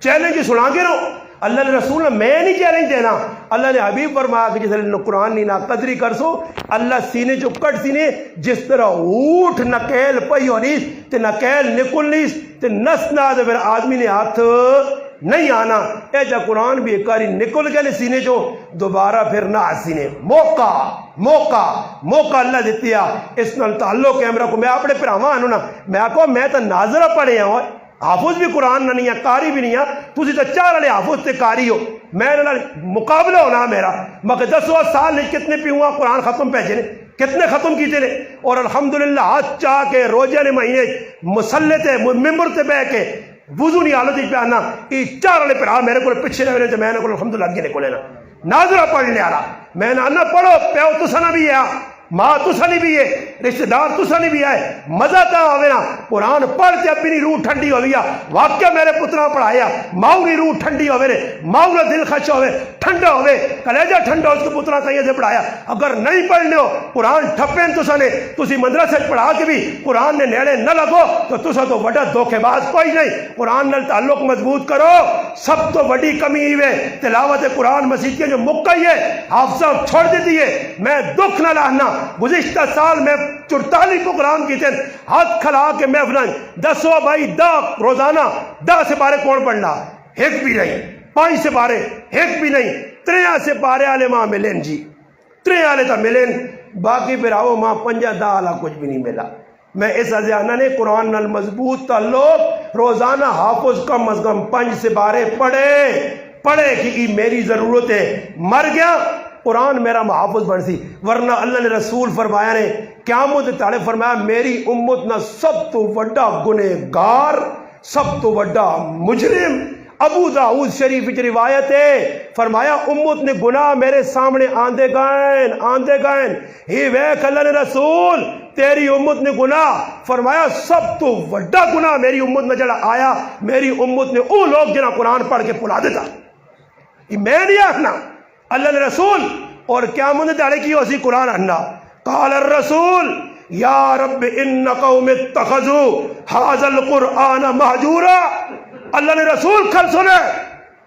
چیلنج سنان کے رو اللہ نے رسول نے میں نہیں چیلنج دینا اللہ نے حبیب فرمایا کہ جس طرح قرآن نہیں نا قدری کر سو اللہ سینے جو کٹ سینے جس طرح اوٹھ نکیل پئی ہو نیس تے نکیل نکل نیس تے نس نہ دے پھر آدمی نے ہاتھ نہیں آنا اے جا قرآن بھی ایک کاری نکل گئے سینے جو دوبارہ پھر نہ سینے موقع اللہ دیتی ہے اس نال تعلق ہے کو میں اپنے پراواں آنو نا میں آکو میں تو ناظرہ پڑھے ہیں حافظ بھی قرآن نہ نہیں ہے کاری بھی نہیں ہے تسی تو چار والے حافظ تے کاری ہو میں مقابلہ ہونا میرا مگر 10 سال نہیں کتنے پی ہوا قرآن ختم پہ جنے کتنے ختم کیتے نے اور الحمدللہ ہاتھ چاہ کے روزے نے مہینے مسلح تے ممبر تے بہ کے وضو نہیں حالت پہ آنا یہ چار والے پھرا میرے کو پیچھے رہے تو میں نے کو الحمدللہ اگے نکلے نا ناظرہ پڑھنے آ رہا میں نہ پڑھو پیو تو سنا بھی ہے ماں تو سنی بھی ہے رشتہ دار تو سنی بھی ہے مزہ تا ہوئے نا قرآن پڑھ کے اپنی روح ٹھنڈی ہو گیا واقعہ میرے پترا پڑھایا ماؤں کی روح ٹھنڈی ہوئے ماؤں کا دل خش ہوئے ٹھنڈا ہوئے کلیجہ ٹھنڈا اس کو پترا کہیں سے پڑھایا اگر نہیں پڑھنے ہو قرآن ٹھپیں تو سنے تسی مدرسے پڑھا کے بھی قرآن نے نیڑے نہ لگو تو تسا تو وڈا دھوکے باز کوئی نہیں قرآن نال تعلق مضبوط کرو سب تو بڑی کمی ہوئے تلاوت قرآن مسجد کے جو مکئی ہے حافظہ چھوڑ دیتی ہے میں دکھ نہ لانا گزشتہ سال میں 44 پروگرام کی تھے ہاتھ کھلا کے محفلیں 10 بھائی 10 روزانہ 10 سے بارے کون پڑھنا ایک بھی نہیں 5 سے بارے ایک بھی نہیں 3 سے بارے آلے ماں ملیں جی 3 آلے تا ملیں باقی پھر آؤ ماں پنجا دالا کچھ بھی نہیں ملا. میں اس ازیانہ نے قرآن نال مضبوط تعلق روزانہ حافظ کم از کم 5 سپارے پڑھے کہ میری ضرورت ہے. مر گیا قرآن میرا محافظ بن سی. ورنہ اللہ نے رسول فرمایا نے قیامت تعالی فرمایا میری امت نہ سب تو وڈا گنہگار سب تو وڈا مجرم. ابو داؤد شریف کی روایت ہے فرمایا امت نے گناہ میرے سامنے آندے گائن ہی ویکھ اللہ نے رسول تیری امت نے گناہ فرمایا سب تو وڈا گناہ میری امت میں جڑا آیا میری امت نے او لوگ جنہاں قرآن پڑھ کے پلا دیتا. یہ میں نہیں آخنا اللہ نے رسول. اور قیامت دہاڑے کی اسی قرآن آنا قال الرسول یا رب ان قوم اتخذوا هذا القرآن مہجورا. اللہ نے رسول کھل سنے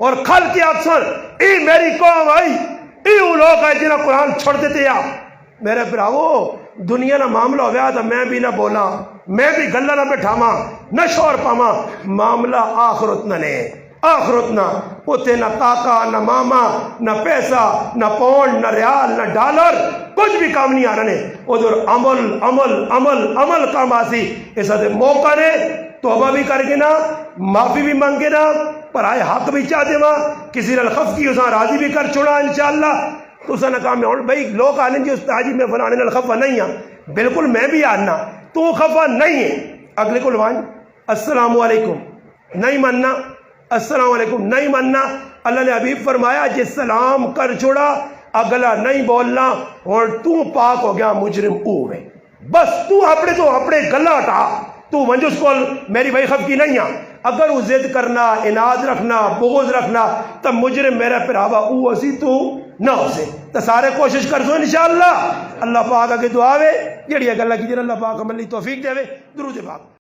اور کھل کی آپ سن ای میری قوم آئی ای وہ لوگ آئے جنہاں قرآن چھوڑ دیتے یا میرے براو دنیا نہ معاملہ ہو گیا تو میں بھی نہ بولا میں بھی گلہ نہ بٹھاما نہ شور پاما. معاملہ آخرت نہ نے آخرت نہ اتنے نہ کاکا نہ ماما نہ پیسہ نہ پونڈ نہ ریال نہ ڈالر کچھ بھی کام نہیں آنا نے ادھر عمل عمل عمل عمل کام آسی. اس موقع نے توبہ بھی کر کے نا معافی بھی مانگے نا پرائے حق بھی چاہتے ماں کسی نے الخف کی اساں راضی بھی کر چھوڑا انشاءاللہ. تو اساں کام ہے بھائی لوگ آنے جی استاد جی میں فلانے نال خفا نہیں ہاں بالکل میں بھی آنا تو خفا نہیں ہے. اگلے کو لوان السلام علیکم نہیں ماننا السلام علیکم نہیں ماننا. اللہ نے حبیب فرمایا جس سلام کر چھوڑا اگلا نہیں بولنا اور تو پاک ہو گیا مجرم او ہے. بس تو اپنے گلا ہٹا تو منجس کو میری بھائی خف کی نہیں ہاں. اگر وہ ضد کرنا اناد رکھنا بغض رکھنا تب مجرم میرا پھراوا او اسی تو نہ ہو سے. تو سارے کوشش کر سو انشاءاللہ. اللہ پاک کے دعا ہے جڑی گلا کی جن اللہ پاک عملی توفیق دے. درود پاک.